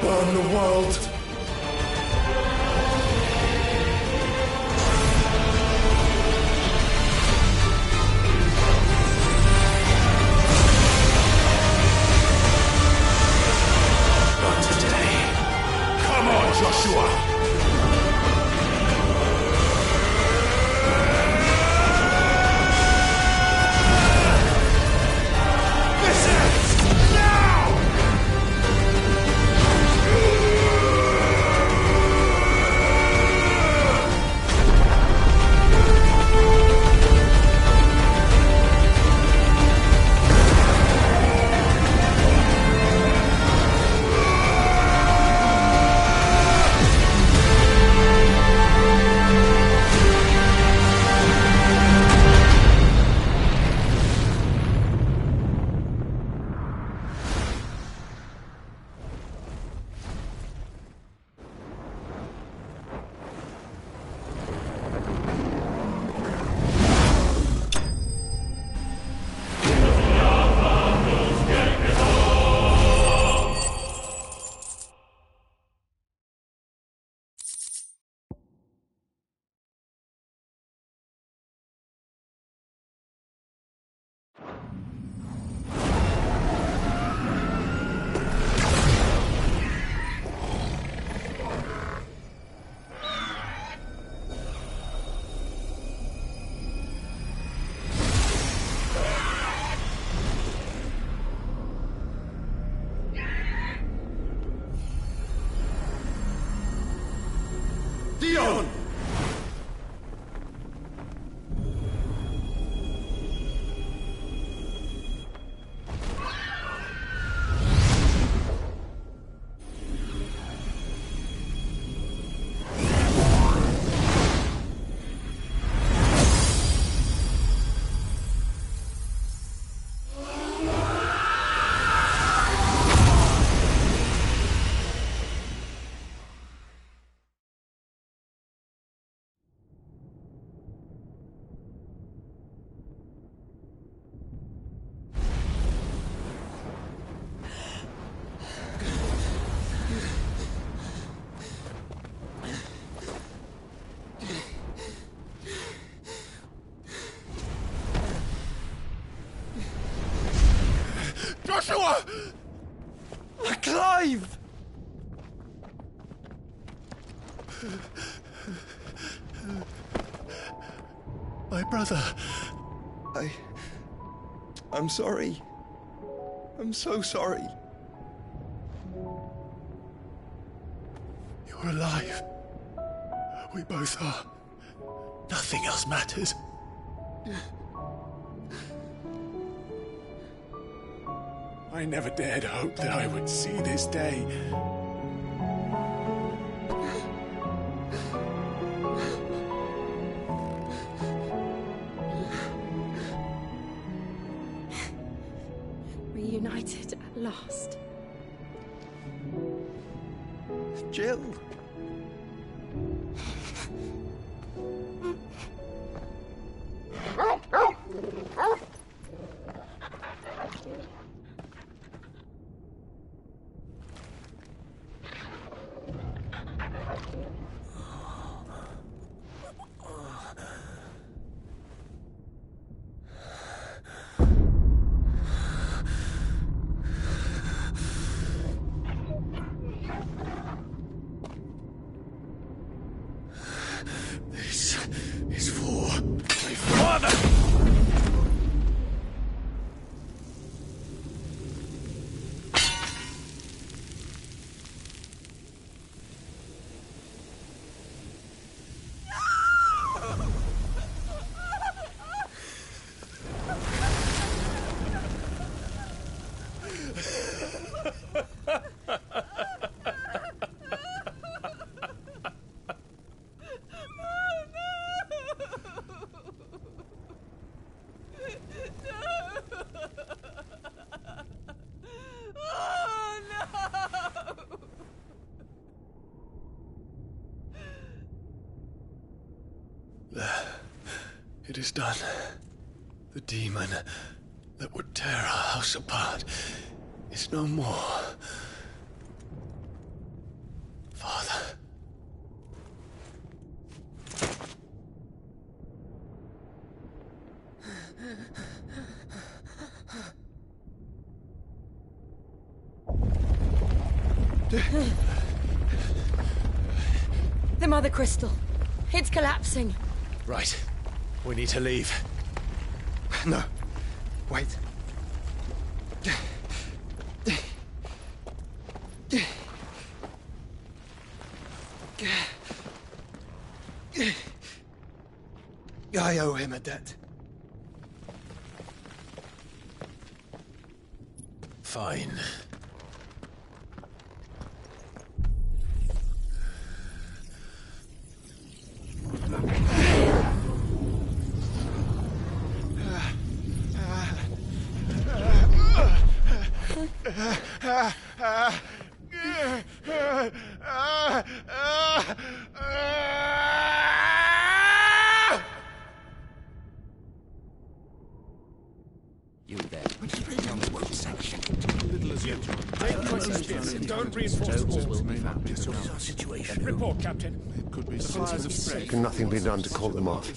burn the world. Not today. Come on, Joshua! Dion! Joshua! Clive! My brother. I'm sorry. I'm so sorry. You're alive. We both are. Nothing else matters. I never dared hope that I would see this day. Reunited at last. Jill. This is for my father! It is done. The demon that would tear our house apart is no more. The Mother Crystal. It's collapsing. Right. We need to leave. No. Wait. I owe him a debt. Fine. You there. Don't reinforce the walls. Situation. Report, Captain. Can nothing be done to call them off?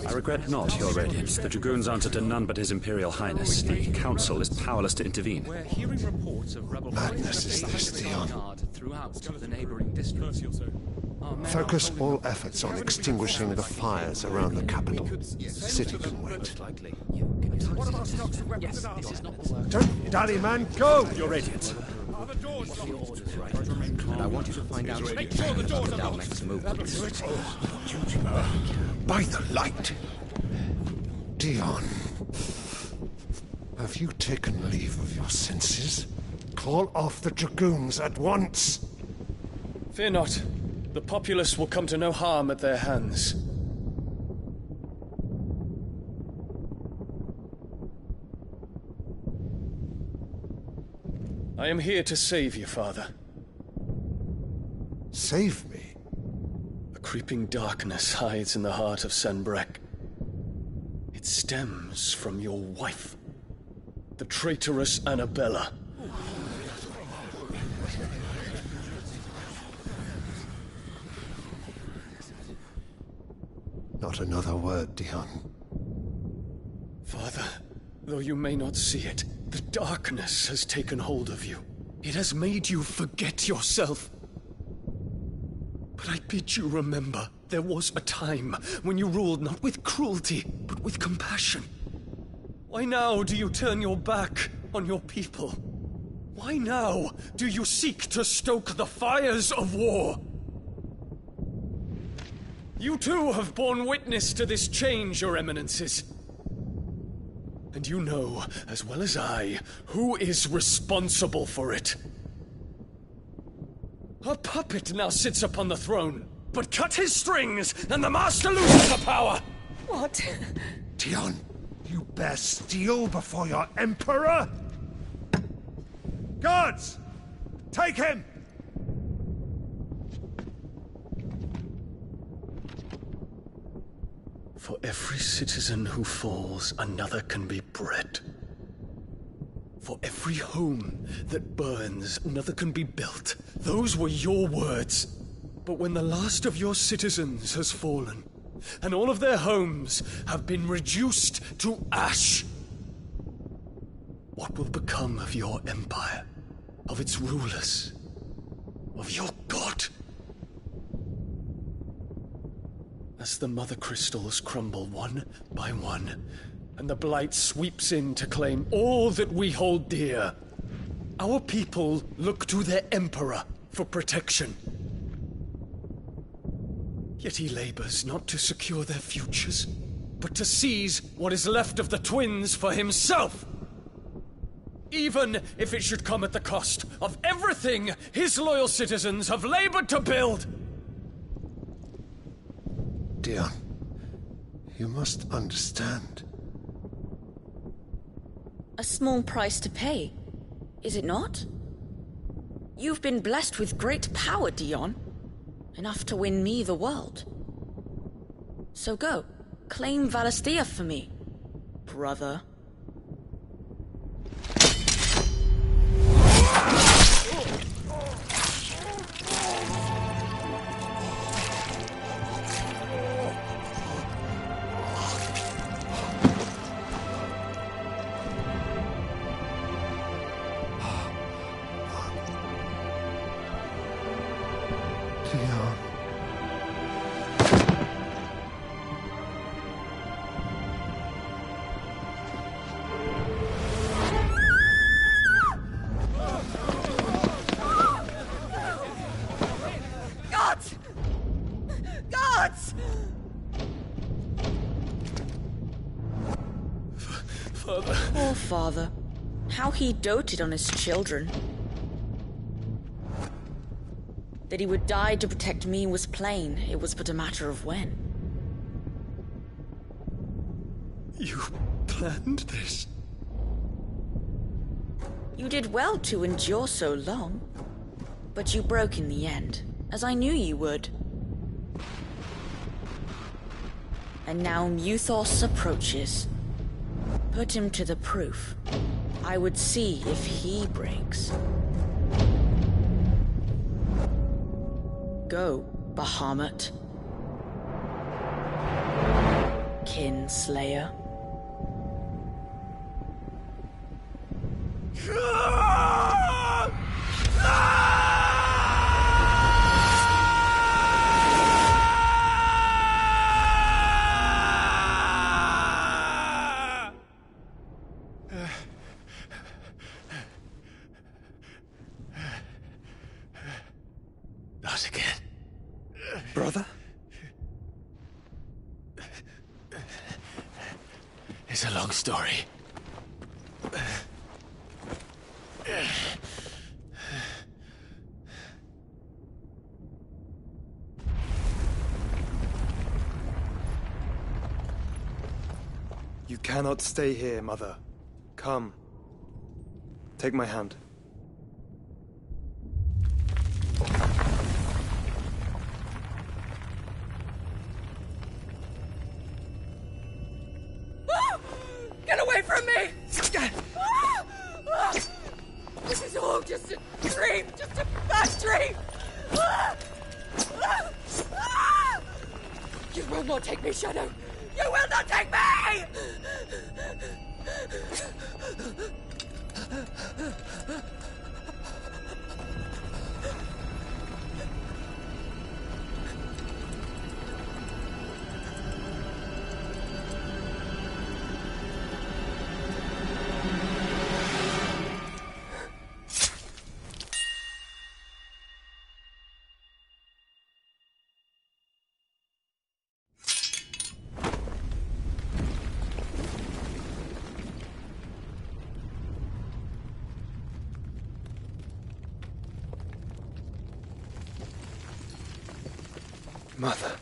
I regret not, Your Radiance. The Dragoons answer to none but His Imperial Highness. The Council is powerless to intervene. We're hearing reports of rebel Madness is this, Dion. throughout the neighboring districts. Focus all efforts on extinguishing the fires around the capital. The city can wait. Don't dally, man, go! Your Radiance. And I want you to find out the Dalmek's movements. By the light! Dion, have you taken leave of your senses? Call off the Dragoons at once! Fear not. The populace will come to no harm at their hands. I am here to save you, Father. Save me? A creeping darkness hides in the heart of Sanbreque. It stems from your wife, the traitorous Annabella. Not another word, Dion. Father, though you may not see it, the darkness has taken hold of you. It has made you forget yourself. But I bid you remember, there was a time when you ruled not with cruelty, but with compassion. Why now do you turn your back on your people? Why now do you seek to stoke the fires of war? You too have borne witness to this change, Your Eminences. And you know, as well as I, who is responsible for it. A puppet now sits upon the throne, but cut his strings, and the master loses the power! What? Dion, you bear steel before your Emperor? Guards! Take him! For every citizen who falls, another can be bred. For every home that burns, another can be built. Those were your words. But when the last of your citizens has fallen, and all of their homes have been reduced to ash, what will become of your empire, of its rulers, of your god? As the Mother Crystals crumble one by one, and the Blight sweeps in to claim all that we hold dear, our people look to their Emperor for protection. Yet he labors not to secure their futures, but to seize what is left of the twins for himself! Even if it should come at the cost of everything his loyal citizens have labored to build! Dion, you must understand. A small price to pay, is it not? You've been blessed with great power, Dion. Enough to win me the world. So go, claim Valisthea for me, brother. father. How he doted on his children. That he would die to protect me was plain. It was but a matter of when. You planned this? You did well to endure so long. But you broke in the end, as I knew you would. And now Muthos approaches. Put him to the proof. I would see if he breaks. Go, Bahamut. Kinslayer. Not again. Brother? It's a long story. You cannot stay here, Mother. Come. Take my hand. Get away from me! This is all just a dream, just a bad dream! You will not take me, Shadow! You will not take me! Mother.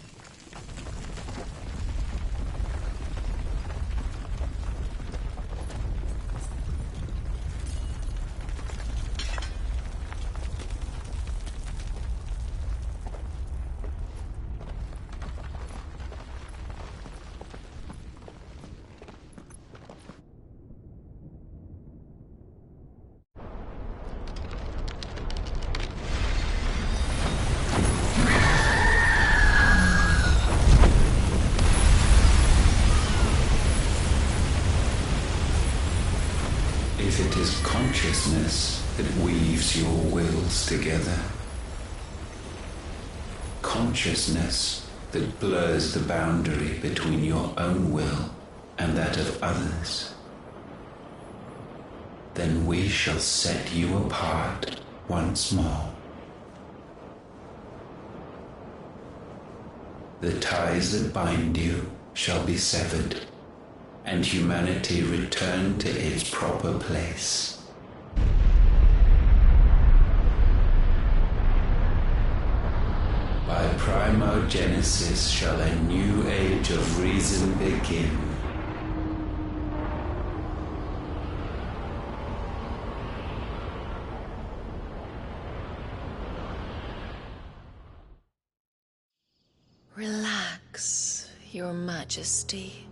If it is consciousness that weaves your wills together, consciousness that blurs the boundary between your own will and that of others, then we shall set you apart once more. The ties that bind you shall be severed, and humanity return to its proper place. By primogenesis shall a new age of reason begin. Relax, Your Majesty.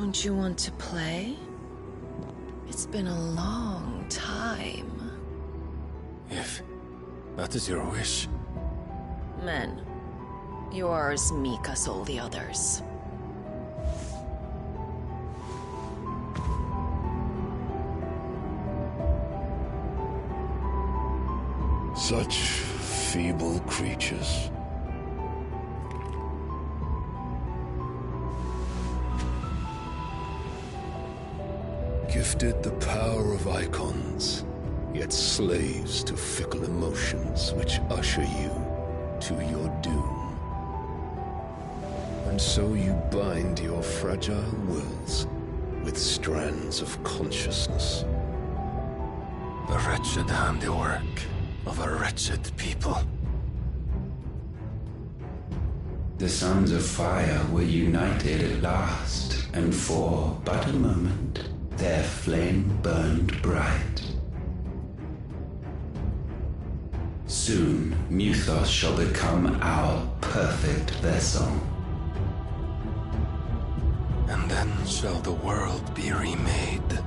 Don't you want to play? It's been a long time. If that is your wish. Men, you are as meek as all the others. Such feeble creatures. Gifted the power of icons, yet slaves to fickle emotions which usher you to your doom. And so you bind your fragile wills with strands of consciousness. The wretched handiwork of a wretched people. The Sons of Fire were united at last, and for but a moment, their flame burned bright. Soon, Muthos shall become our perfect vessel. And then shall the world be remade.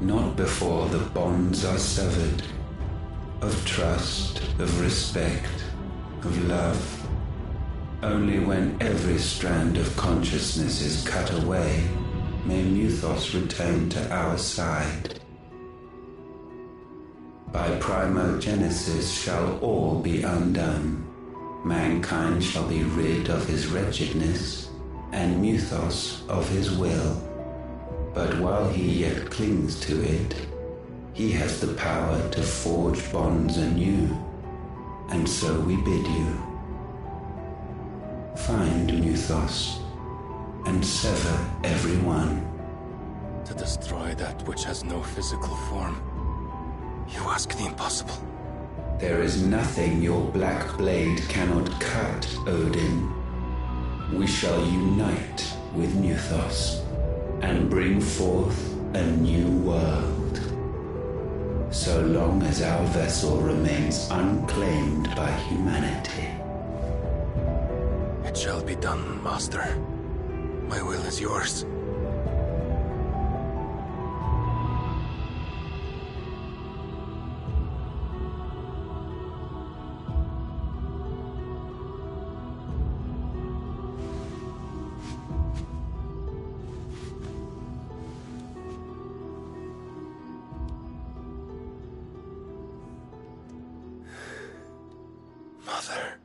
Not before the bonds are severed, of trust, of respect, of love. Only when every strand of consciousness is cut away, may Muthos return to our side. By primogenesis shall all be undone. Mankind shall be rid of his wretchedness, and Muthos of his will. But while he yet clings to it, he has the power to forge bonds anew. And so we bid you. Find Muthos, and sever every one. To destroy that which has no physical form. You ask the impossible. There is nothing your black blade cannot cut, Odin. We shall unite with Muthos, and bring forth a new world. So long as our vessel remains unclaimed by humanity. It shall be done, Master. My will is yours. Mother.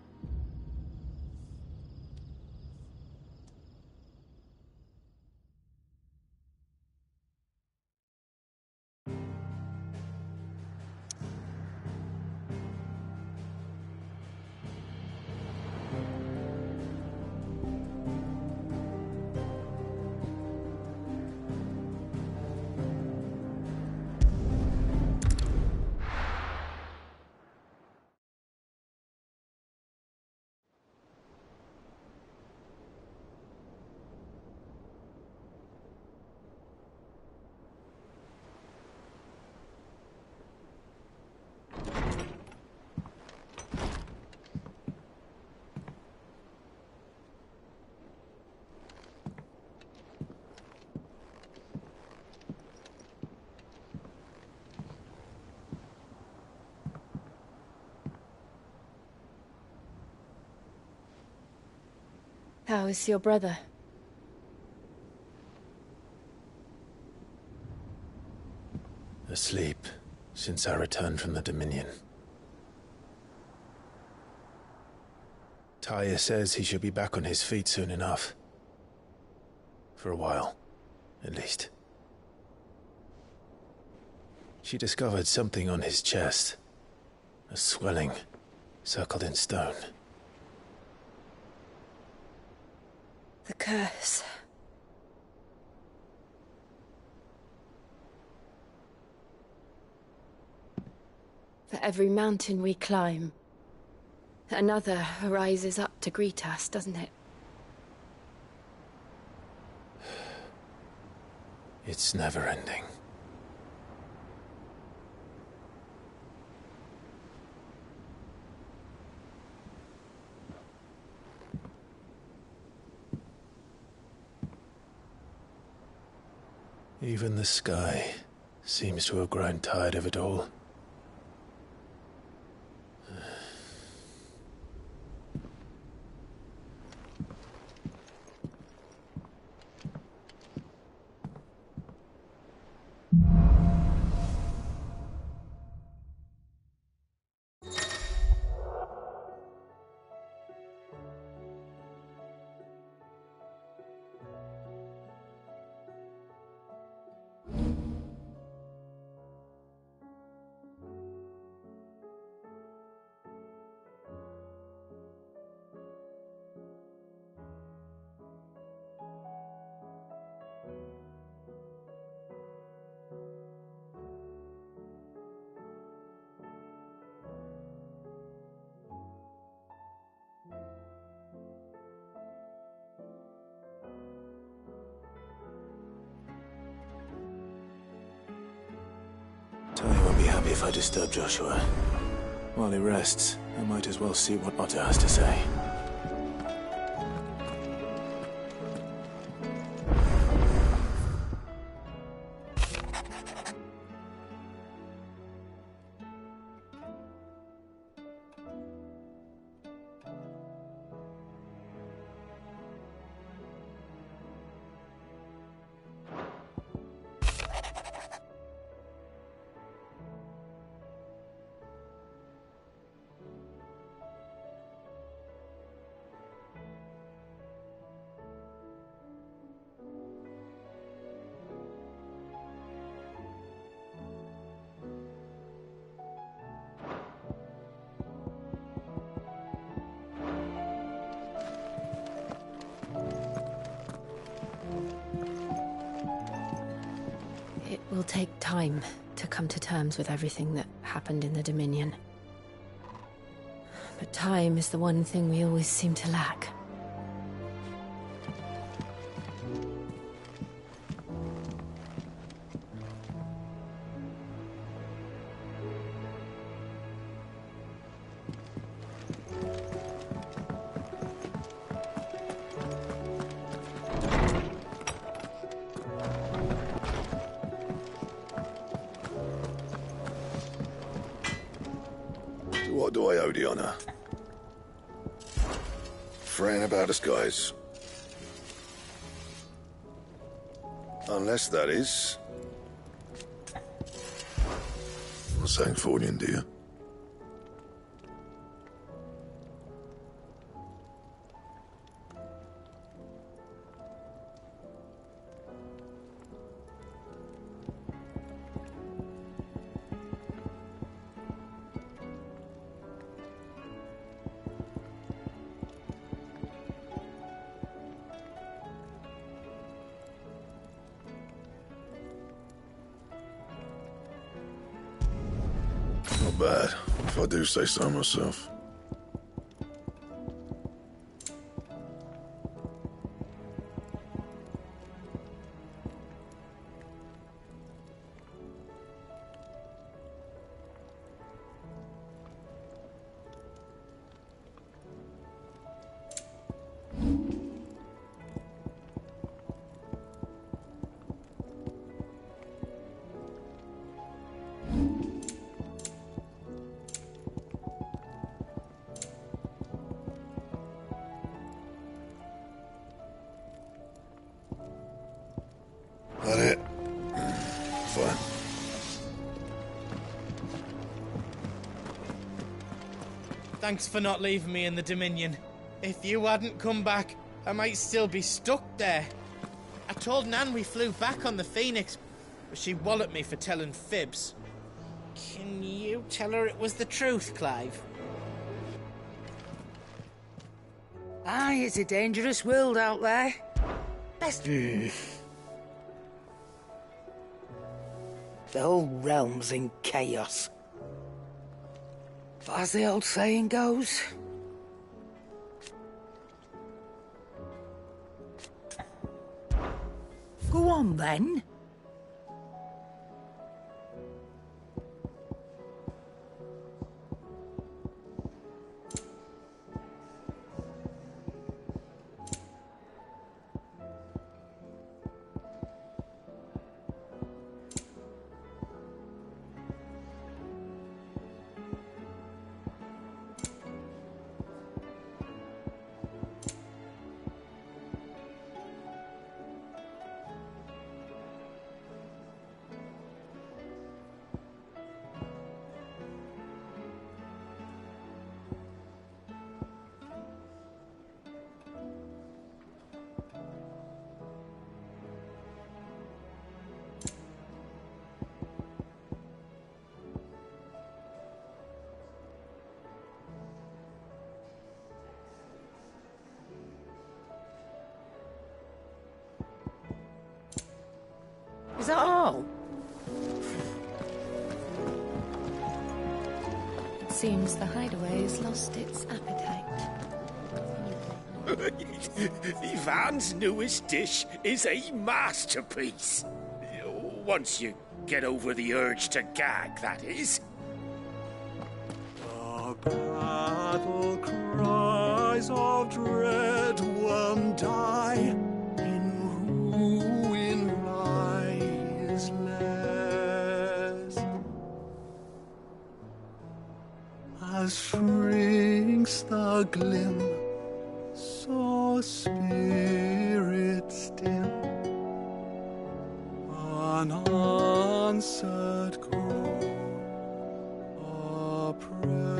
How is your brother? Asleep, since I returned from the Dominion. Taya says he should be back on his feet soon enough. For a while, at least. She discovered something on his chest. A swelling, circled in stone. The curse. For every mountain we climb, another rises up to greet us, doesn't it? It's never ending. Even the sky seems to have grown tired of it all. Tony won't be happy if I disturb Joshua. While he rests, I might as well see what Otto has to say. It will take time to come to terms with everything that happened in the Dominion. But time is the one thing we always seem to lack. What do I owe the honor? Fran about us, guys. Unless that is... St. Fornian, do you? Not bad, if I do say so myself. That it? Fine. Thanks for not leaving me in the Dominion. If you hadn't come back, I might still be stuck there. I told Nan we flew back on the Phoenix, but she walloped me for telling fibs. Can you tell her it was the truth, Clive? Aye, it's a dangerous world out there. Best... The whole realm's in chaos. But as the old saying goes... Go on, then. Seems the hideaway's lost its appetite. Ivan's newest dish is a masterpiece. Once you get over the urge to gag, that is. The battle cries of dread one die, in ruin lies less. As shrinks the glim, so spirits dim, unanswered call oppress.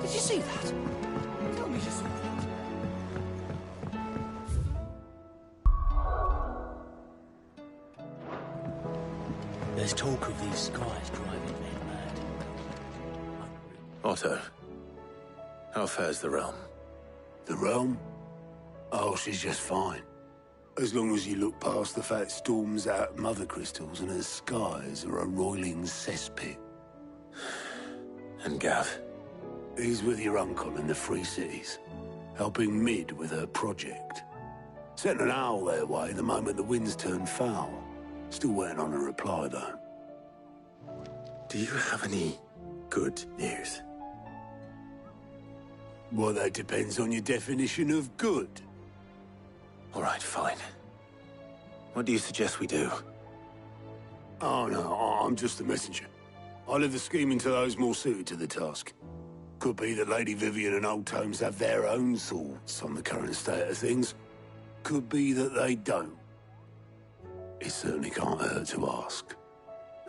Did you see that? Tell me you saw that. There's talk of these skies driving men mad. Otto, how fares the realm? The realm? Oh, she's just fine. As long as you look past the fact storms out mother crystals and her skies are a roiling cesspit. And Gav? He's with your uncle in the Free Cities, helping Mid with her project. Sent an owl their way the moment the winds turned foul. Still waiting on a reply, though. Do you have any good news? Well, that depends on your definition of good. All right, fine. What do you suggest we do? Oh, no, I'm just a messenger. I leave the scheming to those more suited to the task. Could be that Lady Vivian and Old Tomes have their own thoughts on the current state of things. Could be that they don't. It certainly can't hurt to ask.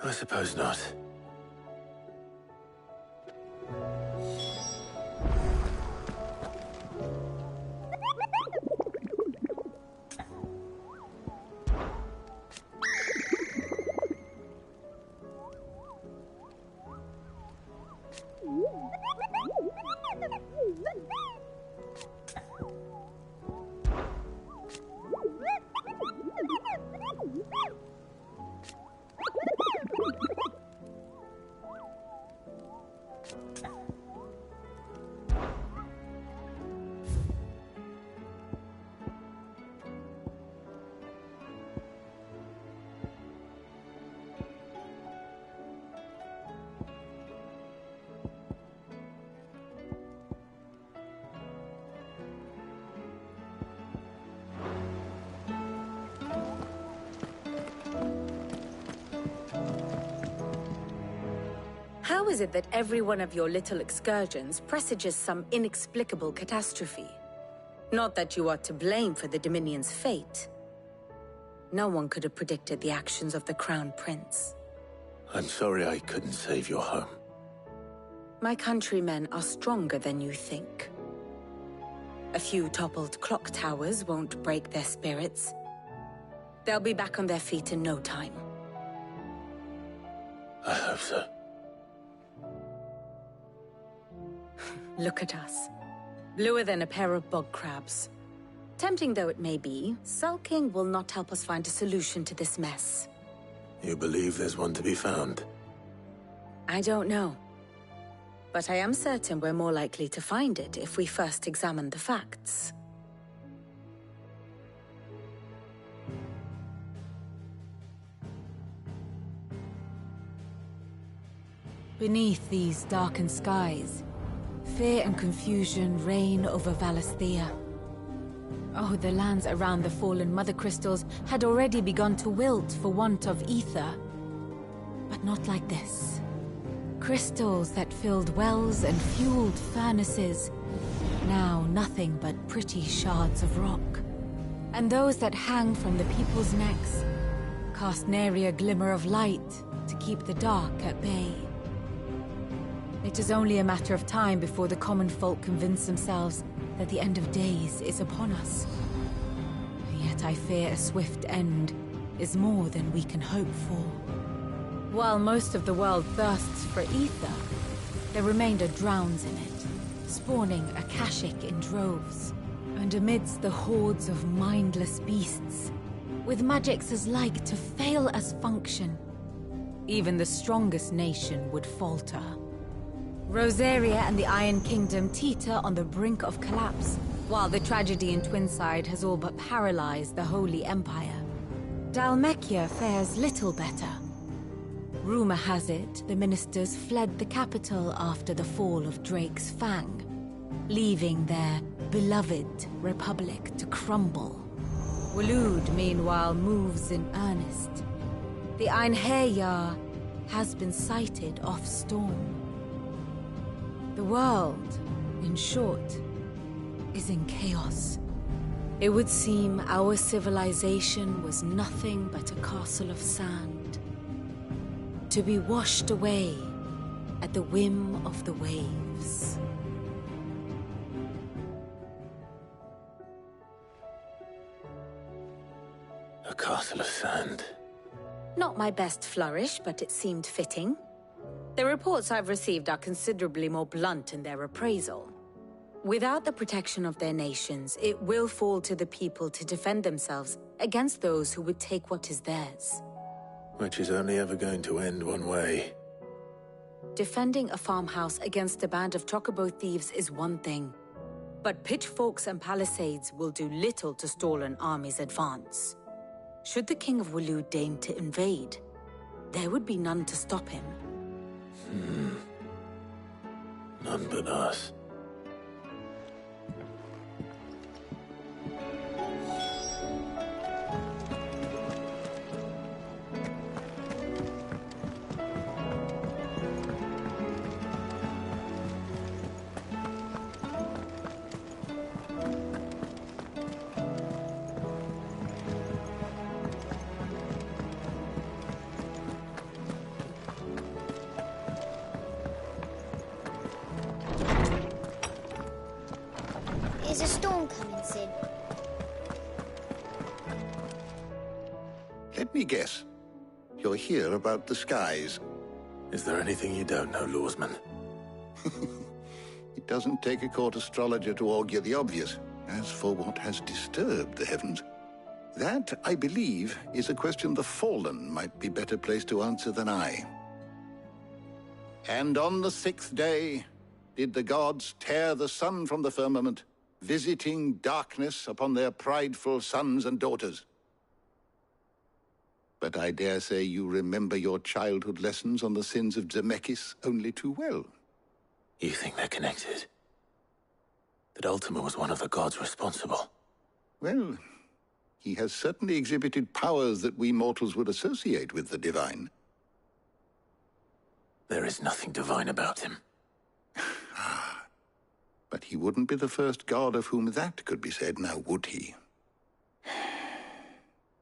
I suppose not. How is it that every one of your little excursions presages some inexplicable catastrophe? Not that you are to blame for the Dominion's fate. No one could have predicted the actions of the Crown Prince. I'm sorry I couldn't save your home. My countrymen are stronger than you think. A few toppled clock towers won't break their spirits. They'll be back on their feet in no time. I hope so. Look at us. Bluer than a pair of bog crabs. Tempting though it may be, sulking will not help us find a solution to this mess. You believe there's one to be found? I don't know. But I am certain we're more likely to find it if we first examine the facts. Beneath these darkened skies, fear and confusion reign over Valisthea. Oh, the lands around the fallen Mother Crystals had already begun to wilt for want of ether. But not like this. Crystals that filled wells and fueled furnaces. Now nothing but pretty shards of rock. And those that hang from the people's necks cast nary a glimmer of light to keep the dark at bay. It is only a matter of time before the common folk convince themselves that the end of days is upon us. Yet I fear a swift end is more than we can hope for. While most of the world thirsts for ether, the remainder drowns in it, spawning Akashic in droves. And amidst the hordes of mindless beasts, with magics as like to fail as function, even the strongest nation would falter. Rosaria and the Iron Kingdom teeter on the brink of collapse, while the tragedy in Twinside has all but paralyzed the Holy Empire. Dhalmekia fares little better. Rumor has it the ministers fled the capital after the fall of Drake's Fang, leaving their beloved republic to crumble. Waloed, meanwhile, moves in earnest. The Einherjar has been sighted off Storm. The world, in short, is in chaos. It would seem our civilization was nothing but a castle of sand, to be washed away at the whim of the waves. A castle of sand. Not my best flourish, but it seemed fitting. The reports I've received are considerably more blunt in their appraisal. Without the protection of their nations, it will fall to the people to defend themselves against those who would take what is theirs. Which is only ever going to end one way. Defending a farmhouse against a band of chocobo thieves is one thing, but pitchforks and palisades will do little to stall an army's advance. Should the King of Waloed deign to invade, there would be none to stop him. None but us. Is a storm coming, Sid? Let me guess. You're here about the skies. Is there anything you don't know, Lawsman? It doesn't take a court astrologer to augur the obvious. As for what has disturbed the heavens, that, I believe, is a question the Fallen might be better placed to answer than I. And on the 6th day did the gods tear the sun from the firmament, visiting darkness upon their prideful sons and daughters. But I dare say you remember your childhood lessons on the sins of Zemeckis only too well. You think they're connected? That Ultima was one of the gods responsible? Well, he has certainly exhibited powers that we mortals would associate with the divine. There is nothing divine about him. But he wouldn't be the first god of whom that could be said, now would he?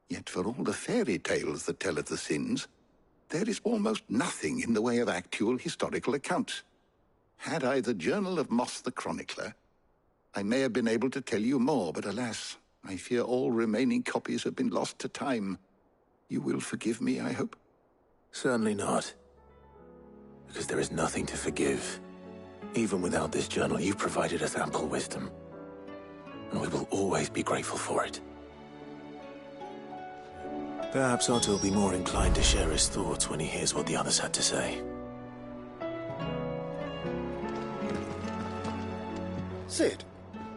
Yet for all the fairy tales that tell of the sins, there is almost nothing in the way of actual historical accounts. Had I the Journal of Moss the Chronicler, I may have been able to tell you more, but alas, I fear all remaining copies have been lost to time. You will forgive me, I hope? Certainly not. Because there is nothing to forgive. Even without this journal, you've provided us ample wisdom. And we will always be grateful for it. Perhaps Otto will be more inclined to share his thoughts when he hears what the others had to say. Sid,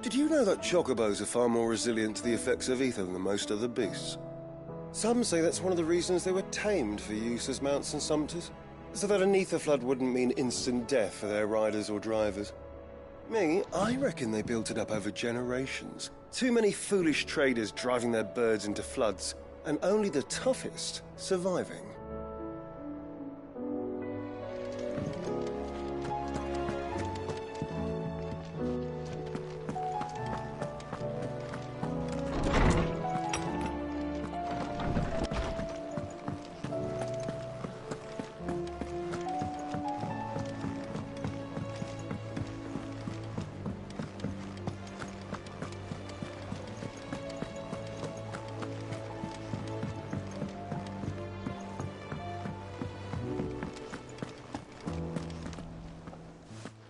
did you know that chocobos are far more resilient to the effects of ether than most other beasts? Some say that's one of the reasons they were tamed for use as mounts and sumpters, so that an ether flood wouldn't mean instant death for their riders or drivers. Me, I reckon they built it up over generations. Too many foolish traders driving their birds into floods, and only the toughest surviving.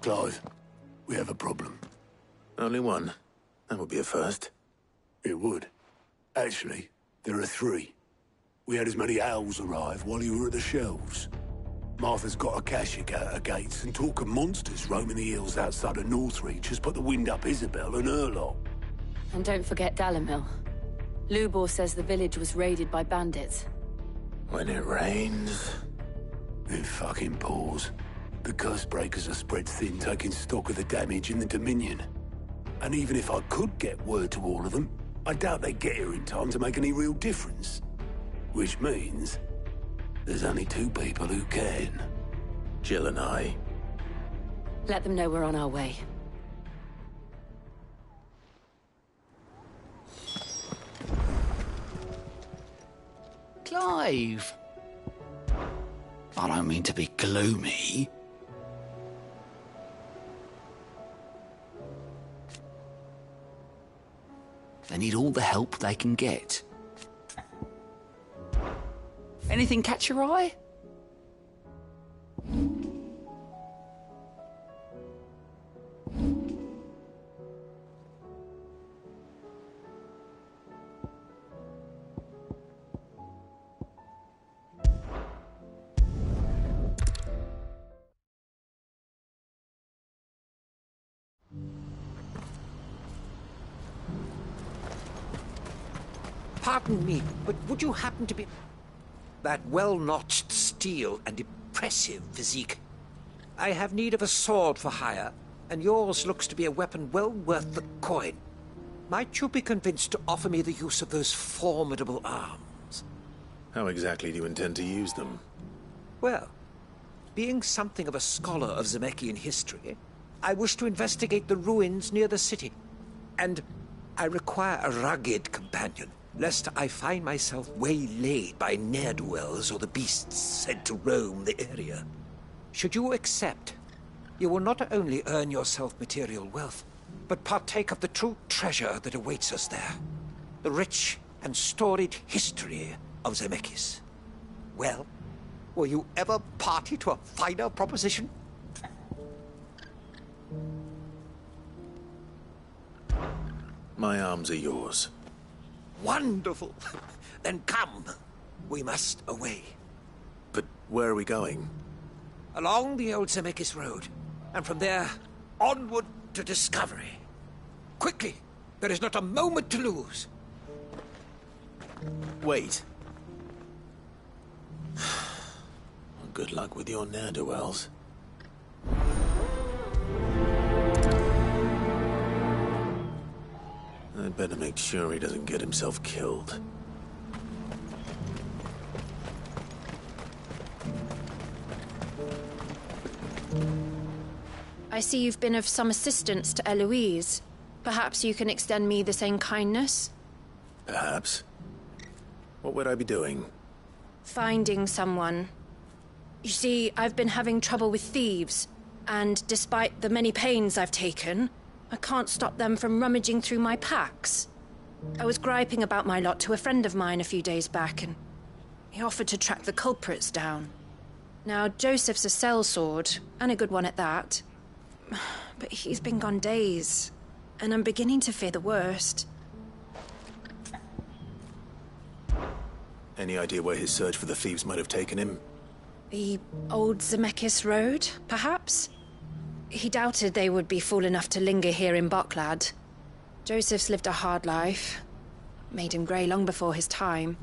Clive, we have a problem. Only one. That would be a first. It would. Actually, there are three. We had as many owls arrive while you were at the shelves. Martha's got a Kashik out her gates, and talk of monsters roaming the hills outside of Northreach has put the wind up Isabel and her lot. And don't forget Dalimil. Lubor says the village was raided by bandits. When it rains... It fucking pours. The curse breakers are spread thin, taking stock of the damage in the Dominion. And even if I could get word to all of them, I doubt they'd get here in time to make any real difference. Which means... there's only two people who can. Jill and I. Let them know we're on our way. Clive! I don't mean to be gloomy. They need all the help they can get. Anything catch your eye? Pardon me, but would you happen to be... that well-notched steel and impressive physique? I have need of a sword for hire, and yours looks to be a weapon well worth the coin. Might you be convinced to offer me the use of those formidable arms? How exactly do you intend to use them? Well, being something of a scholar of Zemeckis history, I wish to investigate the ruins near the city, and I require a rugged companion, lest I find myself waylaid by ne'er-do-wells or the beasts sent to roam the area. Should you accept, you will not only earn yourself material wealth, but partake of the true treasure that awaits us there. The rich and storied history of Zemeckis. Well, were you ever party to a finer proposition? My arms are yours. Wonderful! Then come. We must away. But where are we going? Along the old Zemeckis Road, and from there, onward to discovery. Quickly! There is not a moment to lose. Wait. Good luck with your ne'er-do-wells. I'd better make sure he doesn't get himself killed. I see you've been of some assistance to Eloise. Perhaps you can extend me the same kindness? Perhaps. What would I be doing? Finding someone. You see, I've been having trouble with thieves, and despite the many pains I've taken, I can't stop them from rummaging through my packs. I was griping about my lot to a friend of mine a few days back, and he offered to track the culprits down. Now, Joseph's a sellsword, and a good one at that. But he's been gone days, and I'm beginning to fear the worst. Any idea where his search for the thieves might have taken him? The old Zemeckis Road, perhaps? He doubted they would be fool enough to linger here in Boklad. Joseph's lived a hard life. Made him grey long before his time.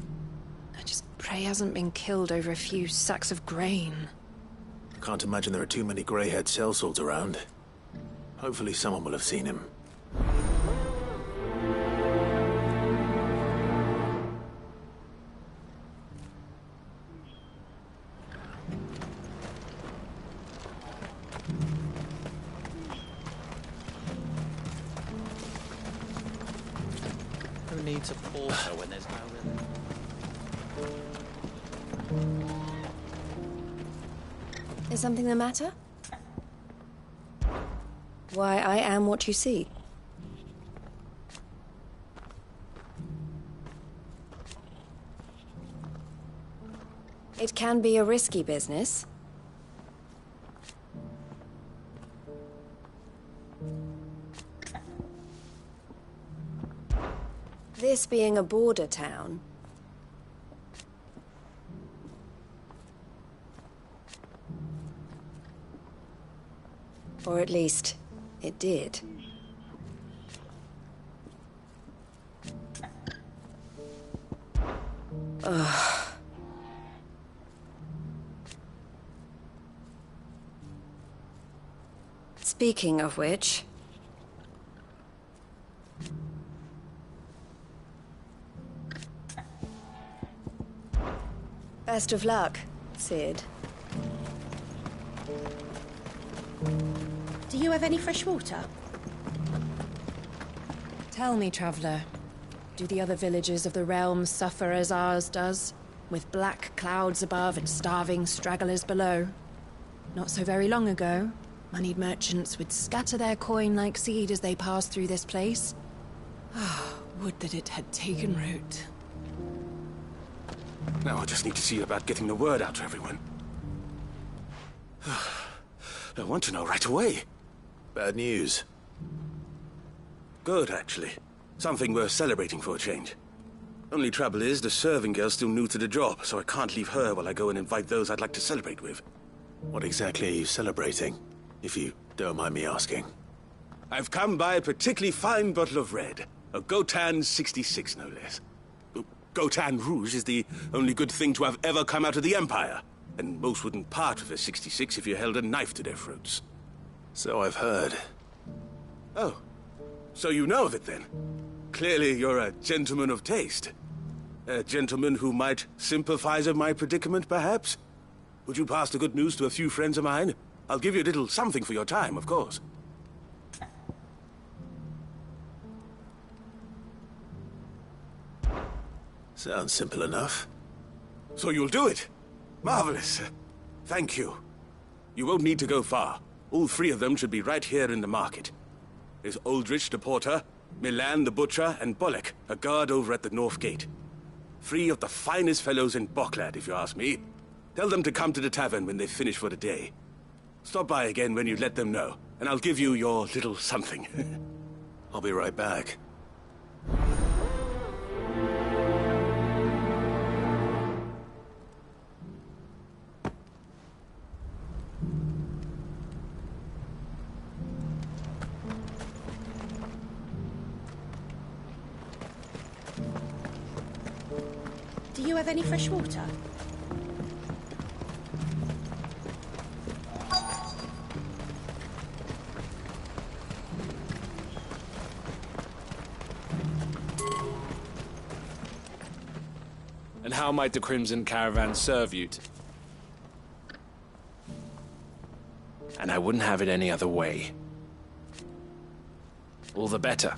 I just pray he hasn't been killed over a few sacks of grain. Can't imagine there are too many grey-haired sellswords around. Hopefully someone will have seen him. need to pause her when there's no rhythm. Is something the matter? Why, I am what you see. It can be a risky business. This being a border town, or at least, it did. Ugh. Speaking of which... Best of luck, Sid. Do you have any fresh water? Tell me, traveler, do the other villages of the realm suffer as ours does? With black clouds above and starving stragglers below? Not so very long ago, moneyed merchants would scatter their coin like seed as they passed through this place. Ah, would that it had taken root. Now I just need to see about getting the word out to everyone. I want to know right away. Bad news. Good, actually. Something worth celebrating for a change. Only trouble is, the serving girl's still new to the job, so I can't leave her while I go and invite those I'd like to celebrate with. What exactly are you celebrating, if you don't mind me asking? I've come by a particularly fine bottle of red. A Gotan 66, no less. Gotan Rouge is the only good thing to have ever come out of the Empire. And most wouldn't part with a 66 if you held a knife to their throats. So I've heard. Oh, so you know of it then? Clearly you're a gentleman of taste. A gentleman who might sympathize with my predicament, perhaps? Would you pass the good news to a few friends of mine? I'll give you a little something for your time, of course. Sounds simple enough. So you'll do it? Marvelous. Thank you. You won't need to go far. All three of them should be right here in the market. There's Aldrich the porter, Milan the butcher, and Bolek, a guard over at the north gate. Three of the finest fellows in Boklad, if you ask me. Tell them to come to the tavern when they've finished for the day. Stop by again when you let them know, and I'll give you your little something. I'll be right back. Do you have any fresh water? And how might the Crimson Caravan serve you? And I wouldn't have it any other way. All the better.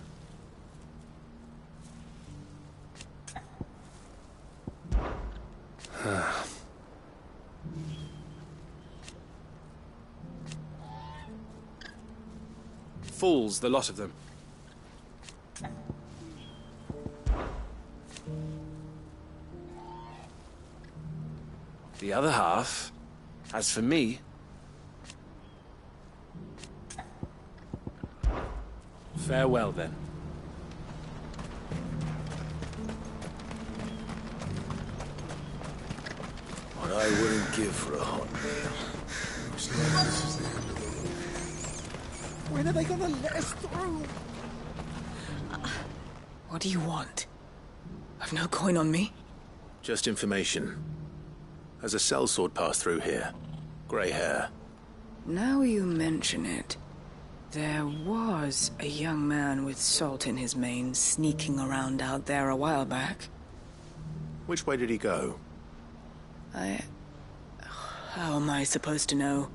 Fools, the lot of them. The other half, as for me... Farewell, then. What I wouldn't give for a hot meal. Looks like this is the end of the road. When are they gonna let us through? What do you want? I've no coin on me. Just information. Has a sellsword passed through here? Grey hair. Now you mention it. There was a young man with salt in his mane sneaking around out there a while back. Which way did he go? How am I supposed to know?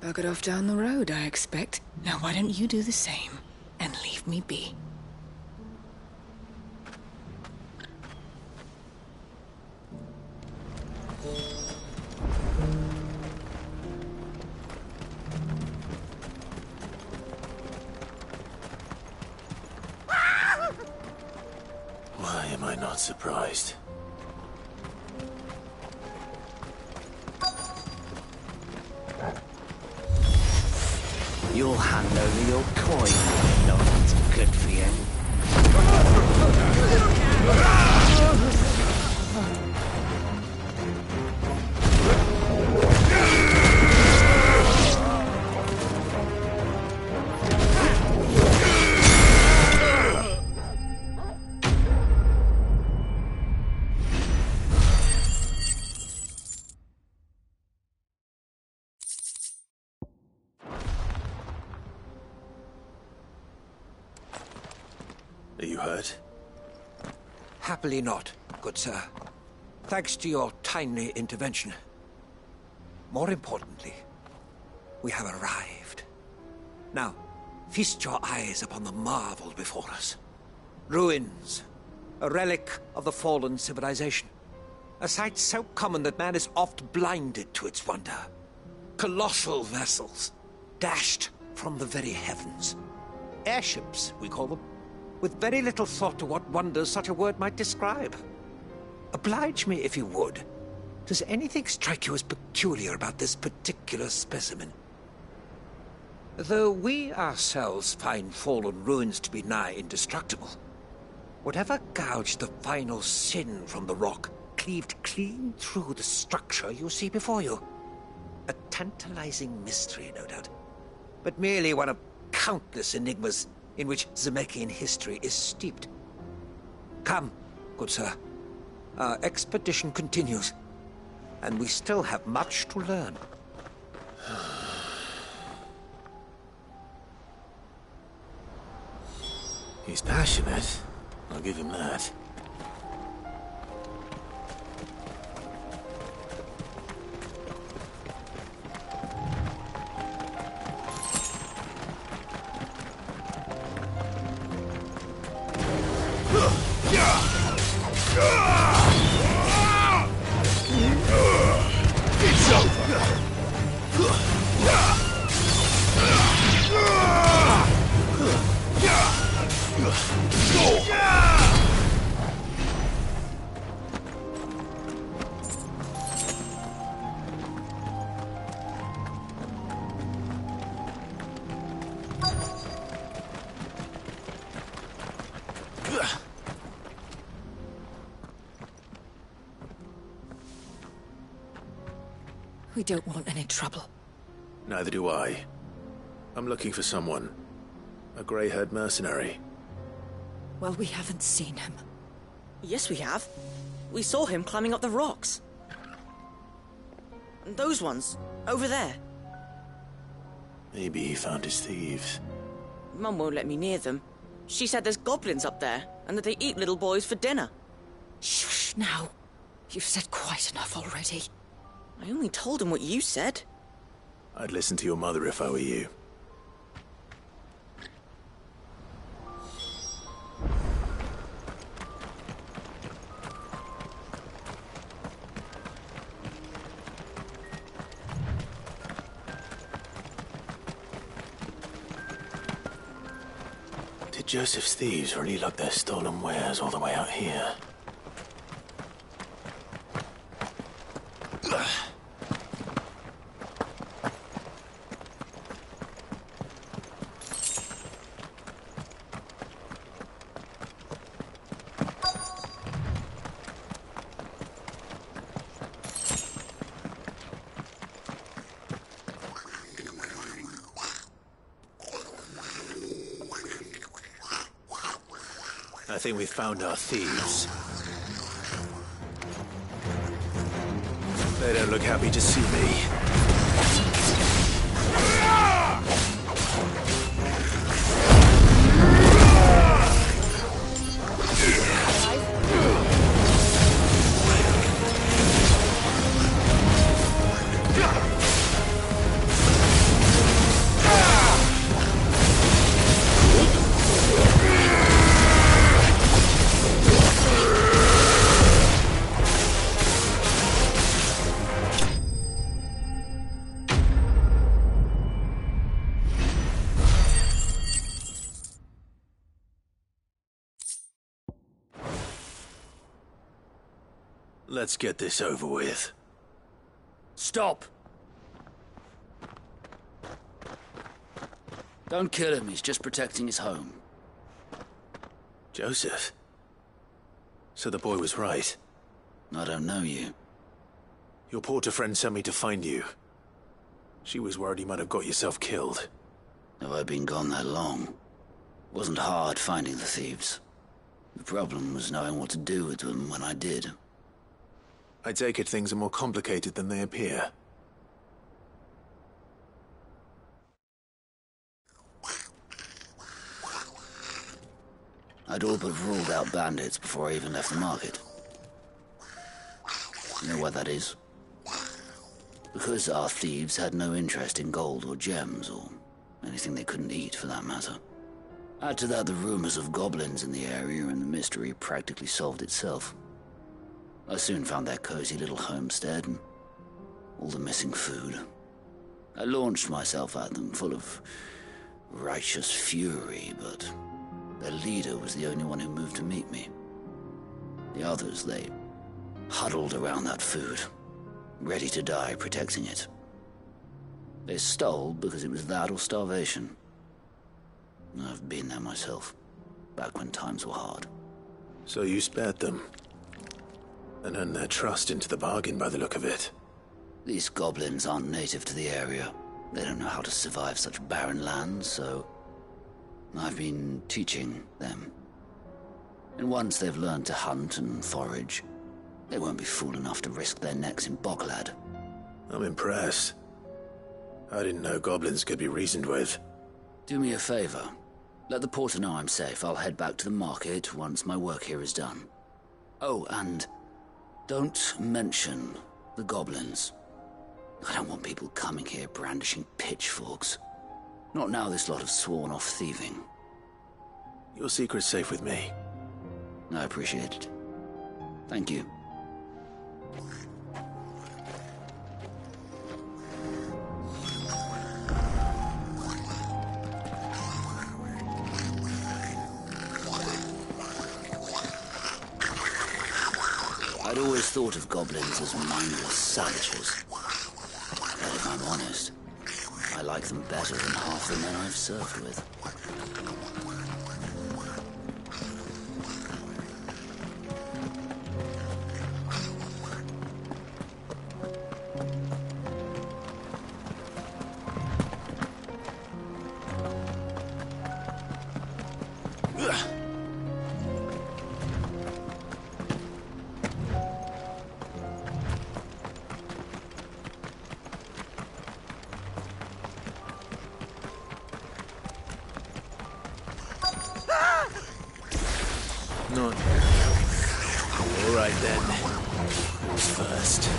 Buggered off down the road, I expect. Now why don't you do the same and leave me be? Why am I not surprised? You'll hand over your coin. No, that's good for you. Are you hurt? Happily not, good sir. Thanks to your timely intervention. More importantly, we have arrived. Now, feast your eyes upon the marvel before us. Ruins, a relic of the fallen civilization. A sight so common that man is oft blinded to its wonder. Colossal vessels, dashed from the very heavens. Airships, we call them, with very little thought to what wonders such a word might describe. Oblige me if you would. Does anything strike you as peculiar about this particular specimen? Though we ourselves find fallen ruins to be nigh indestructible, whatever gouged the final sin from the rock cleaved clean through the structure you see before you. A tantalizing mystery, no doubt, but merely one of countless enigmas in which Zemeckis history is steeped. Come, good sir. Our expedition continues, and we still have much to learn. He's passionate. I'll give him that. It's over. We don't want any trouble. Neither do I. I'm looking for someone. A grey-haired mercenary. Well, we haven't seen him. Yes, we have. We saw him climbing up the rocks. And those ones, over there. Maybe he found his thieves. Mum won't let me near them. She said there's goblins up there, and that they eat little boys for dinner. Shush, now. You've said quite enough already. I only told him what you said. I'd listen to your mother if I were you. Did Joseph's thieves really lug their stolen wares all the way out here? I think we've found our thieves. They don't look happy to see me. Let's get this over with. Stop! Don't kill him, he's just protecting his home. Joseph? So the boy was right. I don't know you. Your porter friend sent me to find you. She was worried you might have got yourself killed. Have I been gone that long? It wasn't hard finding the thieves. The problem was knowing what to do with them when I did. I take it things are more complicated than they appear. I'd all but ruled out bandits before I even left the market. You know why that is? Because our thieves had no interest in gold or gems, or anything they couldn't eat for that matter. Add to that the rumors of goblins in the area, and the mystery practically solved itself. I soon found their cozy little homestead, and all the missing food. I launched myself at them, full of righteous fury, but their leader was the only one who moved to meet me. The others, they huddled around that food, ready to die protecting it. They stole because it was that or starvation. I've been there myself, back when times were hard. So you spared them, and earned their trust into the bargain by the look of it. These goblins aren't native to the area. They don't know how to survive such barren lands, so I've been teaching them. And once they've learned to hunt and forage, they won't be fool enough to risk their necks in Bocklad. I'm impressed. I didn't know goblins could be reasoned with. Do me a favor. Let the porter know I'm safe. I'll head back to the market once my work here is done. Oh, and don't mention the goblins. I don't want people coming here brandishing pitchforks. Not now this lot have sworn off thieving. Your secret's safe with me. I appreciate it. Thank you. I'd always thought of goblins as mindless savages. But if I'm honest, I like them better than half the men I've served with. Not. All right then. Who's first?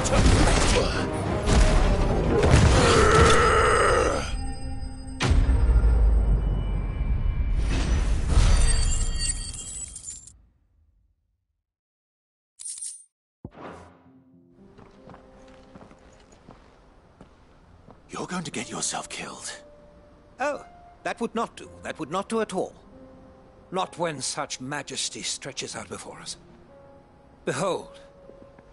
Get him! You're going to get yourself killed. Oh, that would not do. That would not do at all. Not when such majesty stretches out before us. Behold,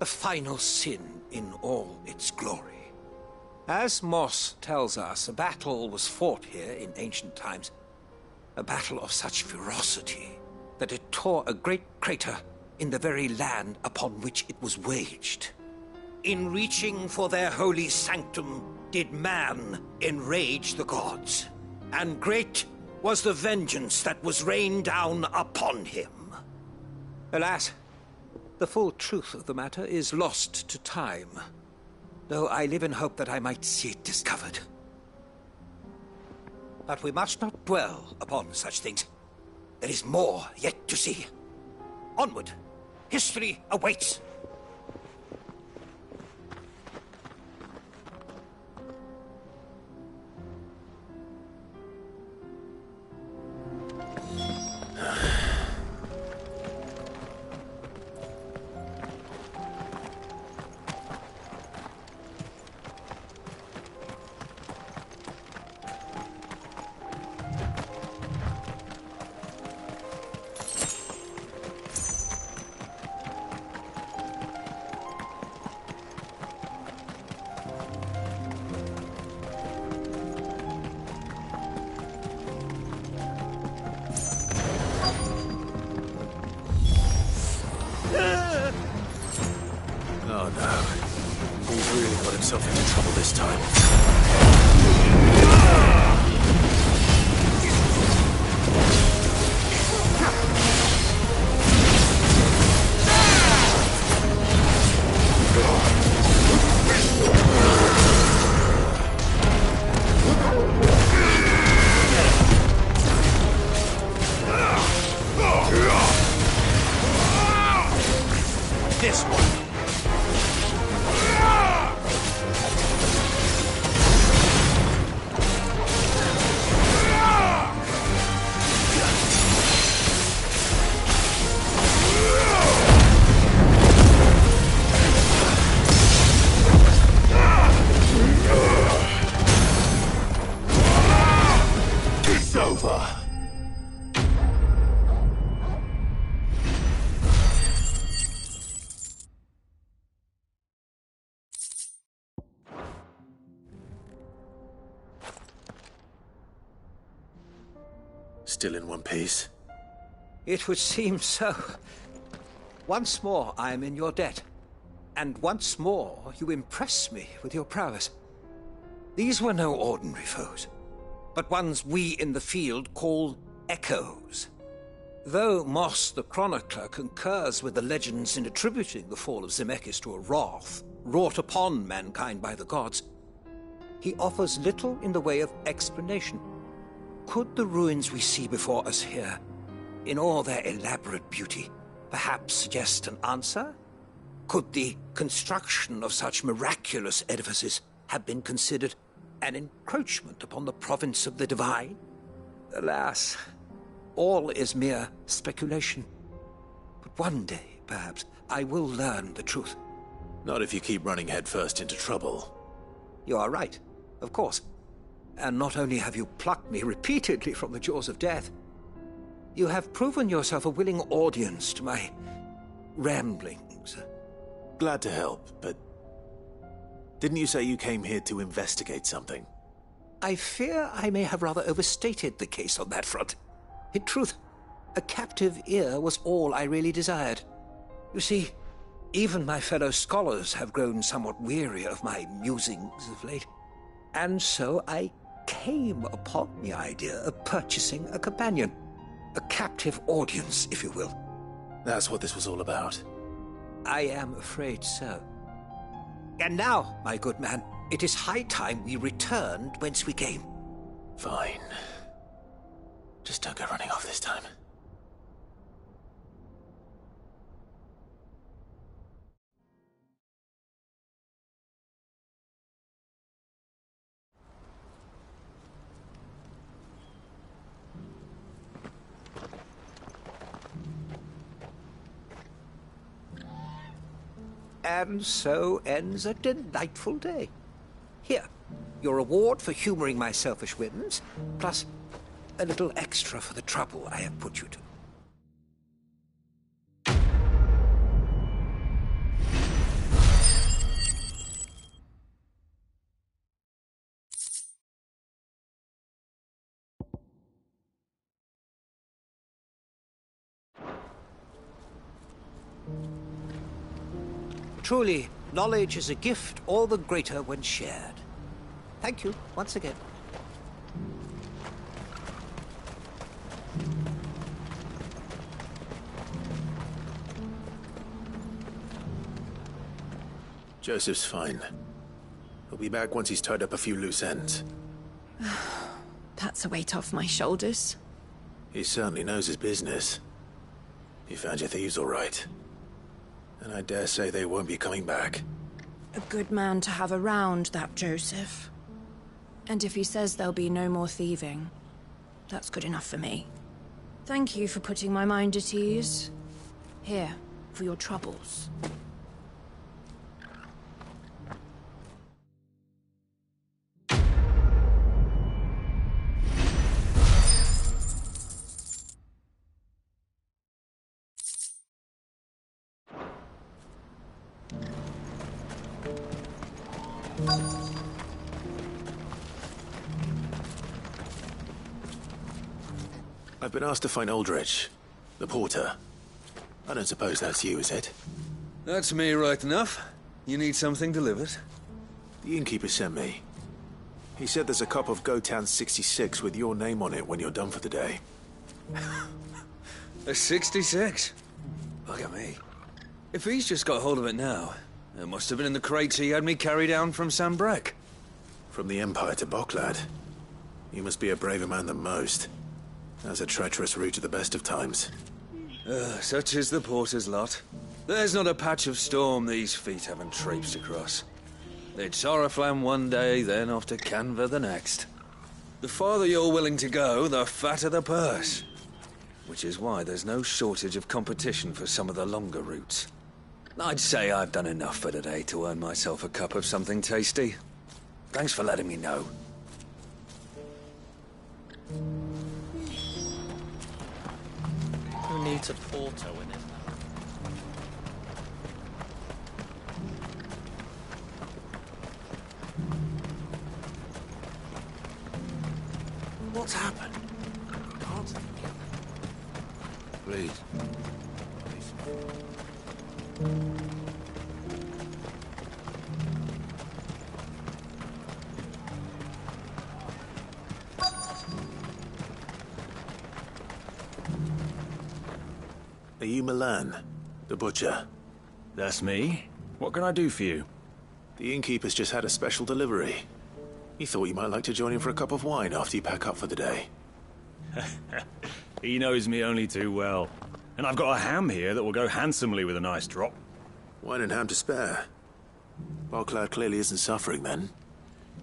the final sin in all its glory. As Moss tells us, a battle was fought here in ancient times. A battle of such ferocity that it tore a great crater in the very land upon which it was waged. In reaching for their holy sanctum, did man enrage the gods, and great was the vengeance that was rained down upon him. Alas, the full truth of the matter is lost to time, though I live in hope that I might see it discovered. But we must not dwell upon such things. There is more yet to see. Onward! History awaits! yourself into trouble this time. This one. It's over. Still in one piece? It would seem so. Once more I am in your debt. And once more you impress me with your prowess. These were no ordinary foes, but ones we in the field call echoes. Though Moss the Chronicler concurs with the legends in attributing the fall of Zemeckis to a wrath wrought upon mankind by the gods, he offers little in the way of explanation. Could the ruins we see before us here, in all their elaborate beauty, perhaps suggest an answer? Could the construction of such miraculous edifices have been considered an encroachment upon the province of the divine? Alas, all is mere speculation. But one day, perhaps, I will learn the truth. Not if you keep running headfirst into trouble. You are right, of course. And not only have you plucked me repeatedly from the jaws of death, you have proven yourself a willing audience to my ramblings. Glad to help, but didn't you say you came here to investigate something? I fear I may have rather overstated the case on that front. In truth, a captive ear was all I really desired. You see, even my fellow scholars have grown somewhat weary of my musings of late. And so I came upon the idea of purchasing a companion. A captive audience, if you will. That's what this was all about. I am afraid so. And now, my good man, it is high time we returned whence we came. Fine. Just don't go running off this time. And so ends a delightful day. Here, your reward for humoring my selfish whims, plus a little extra for the trouble I have put you to. Truly, knowledge is a gift all the greater when shared. Thank you once again. Joseph's fine. He'll be back once he's tied up a few loose ends. That's a weight off my shoulders. He certainly knows his business. You found your thieves all right. And I dare say they won't be coming back. A good man to have around, that Joseph. And if he says there'll be no more thieving, that's good enough for me. Thank you for putting my mind at ease. Here, for your troubles. I've been asked to find Aldrich, the porter. I don't suppose that's you, is it? That's me right enough. You need something delivered? The innkeeper sent me. He said there's a cup of Gotan 66 with your name on it when you're done for the day. A 66? Look at me. If he's just got hold of it now, it must have been in the crates he had me carry down from Sambrek. From the Empire to Boklad. You must be a braver man than most. That's a treacherous route at the best of times. Such is the porter's lot. There's not a patch of storm these feet haven't traipsed across. It's Oriflamme one day, then off to Canva the next. The farther you're willing to go, the fatter the purse. Which is why there's no shortage of competition for some of the longer routes. I'd say I've done enough for today to earn myself a cup of something tasty. Thanks for letting me know. Who needs a porter when there's What's happened? Can't think. Please. Are you Milan, the butcher? That's me. What can I do for you? The innkeeper's just had a special delivery. He thought you might like to join him for a cup of wine after you pack up for the day. He knows me only too well. And I've got a ham here that will go handsomely with a nice drop. Wine and ham to spare. Boklad clearly isn't suffering, then.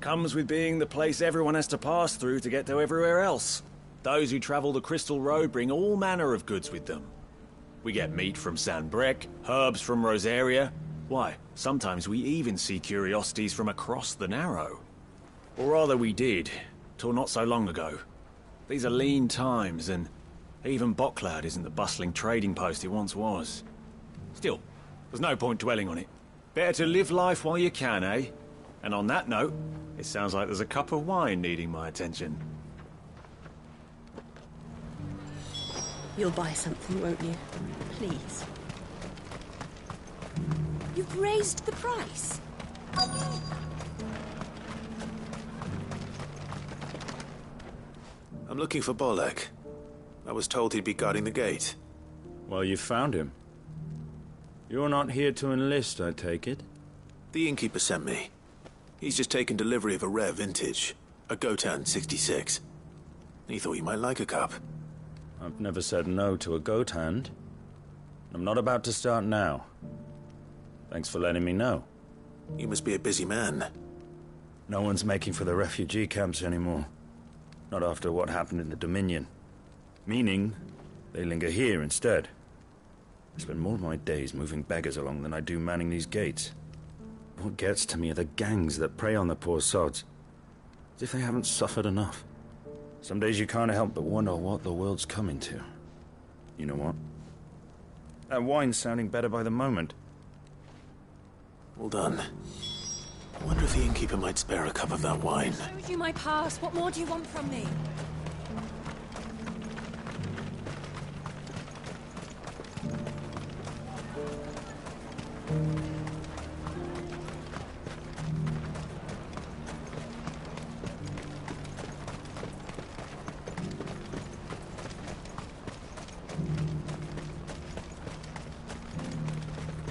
Comes with being the place everyone has to pass through to get to everywhere else. Those who travel the Crystal Road bring all manner of goods with them. We get meat from Sanbrek, herbs from Rosaria. Why, sometimes we even see curiosities from across the Narrow. Or rather we did, till not so long ago. These are lean times, and even Boklad isn't the bustling trading post it once was. Still, there's no point dwelling on it. Better to live life while you can, eh? And on that note, it sounds like there's a cup of wine needing my attention. You'll buy something, won't you? Please. You've raised the price. I'm looking for Bolek. I was told he'd be guarding the gate. Well, you found him. You're not here to enlist, I take it? The innkeeper sent me. He's just taken delivery of a rare vintage, a Gotan 66. He thought you might like a cup. I've never said no to a goat hand. I'm not about to start now. Thanks for letting me know. You must be a busy man. No one's making for the refugee camps anymore. Not after what happened in the Dominion. Meaning, they linger here instead. I spend more of my days moving beggars along than I do manning these gates. What gets to me are the gangs that prey on the poor sods. As if they haven't suffered enough. Some days you can't help but wonder what the world's coming to. You know what? That wine's sounding better by the moment. Well done. I wonder if the innkeeper might spare a cup of that wine. I showed you my pass. What more do you want from me?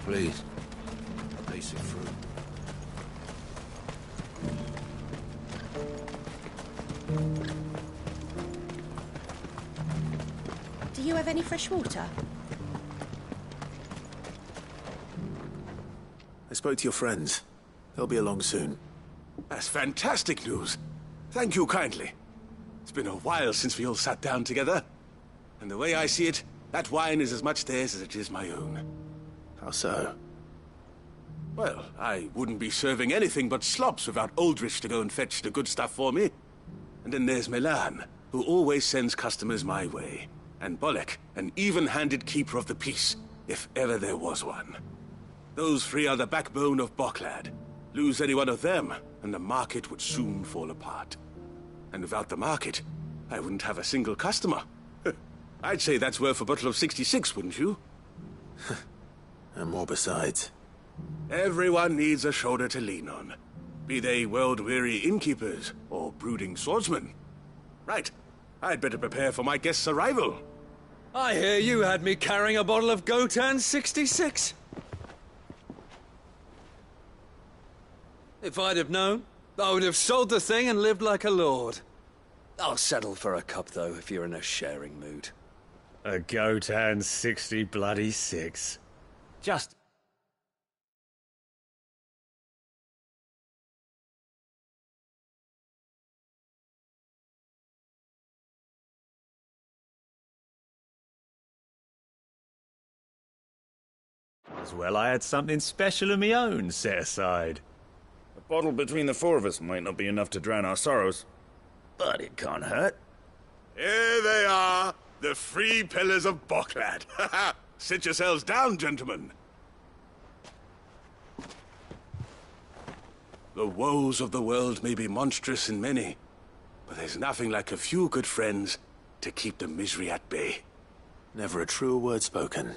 Please. A piece of fruit. Do you have any fresh water? I spoke to your friends. They'll be along soon. That's fantastic news. Thank you kindly. It's been a while since we all sat down together. And the way I see it, that wine is as much theirs as it is my own. How so? Well, I wouldn't be serving anything but slops without Aldrich to go and fetch the good stuff for me. And then there's Milan, who always sends customers my way. And Bolek, an even-handed keeper of the peace, if ever there was one. Those three are the backbone of Boklad. Lose any one of them, and the market would soon fall apart. And without the market, I wouldn't have a single customer. I'd say that's worth a bottle of 66, wouldn't you? And more besides. Everyone needs a shoulder to lean on. Be they world-weary innkeepers or brooding swordsmen. Right. I'd better prepare for my guest's arrival. I hear you had me carrying a bottle of Gotan 66. If I'd have known, I would have sold the thing and lived like a lord. I'll settle for a cup, though, if you're in a sharing mood. A Gotan 66. Just... As well I had something special of my own set aside. A bottle between the four of us might not be enough to drown our sorrows, but it can't hurt. Here they are, the free pillars of Boklad. Sit yourselves down, gentlemen. The woes of the world may be monstrous in many, but there's nothing like a few good friends to keep the misery at bay. Never a truer word spoken.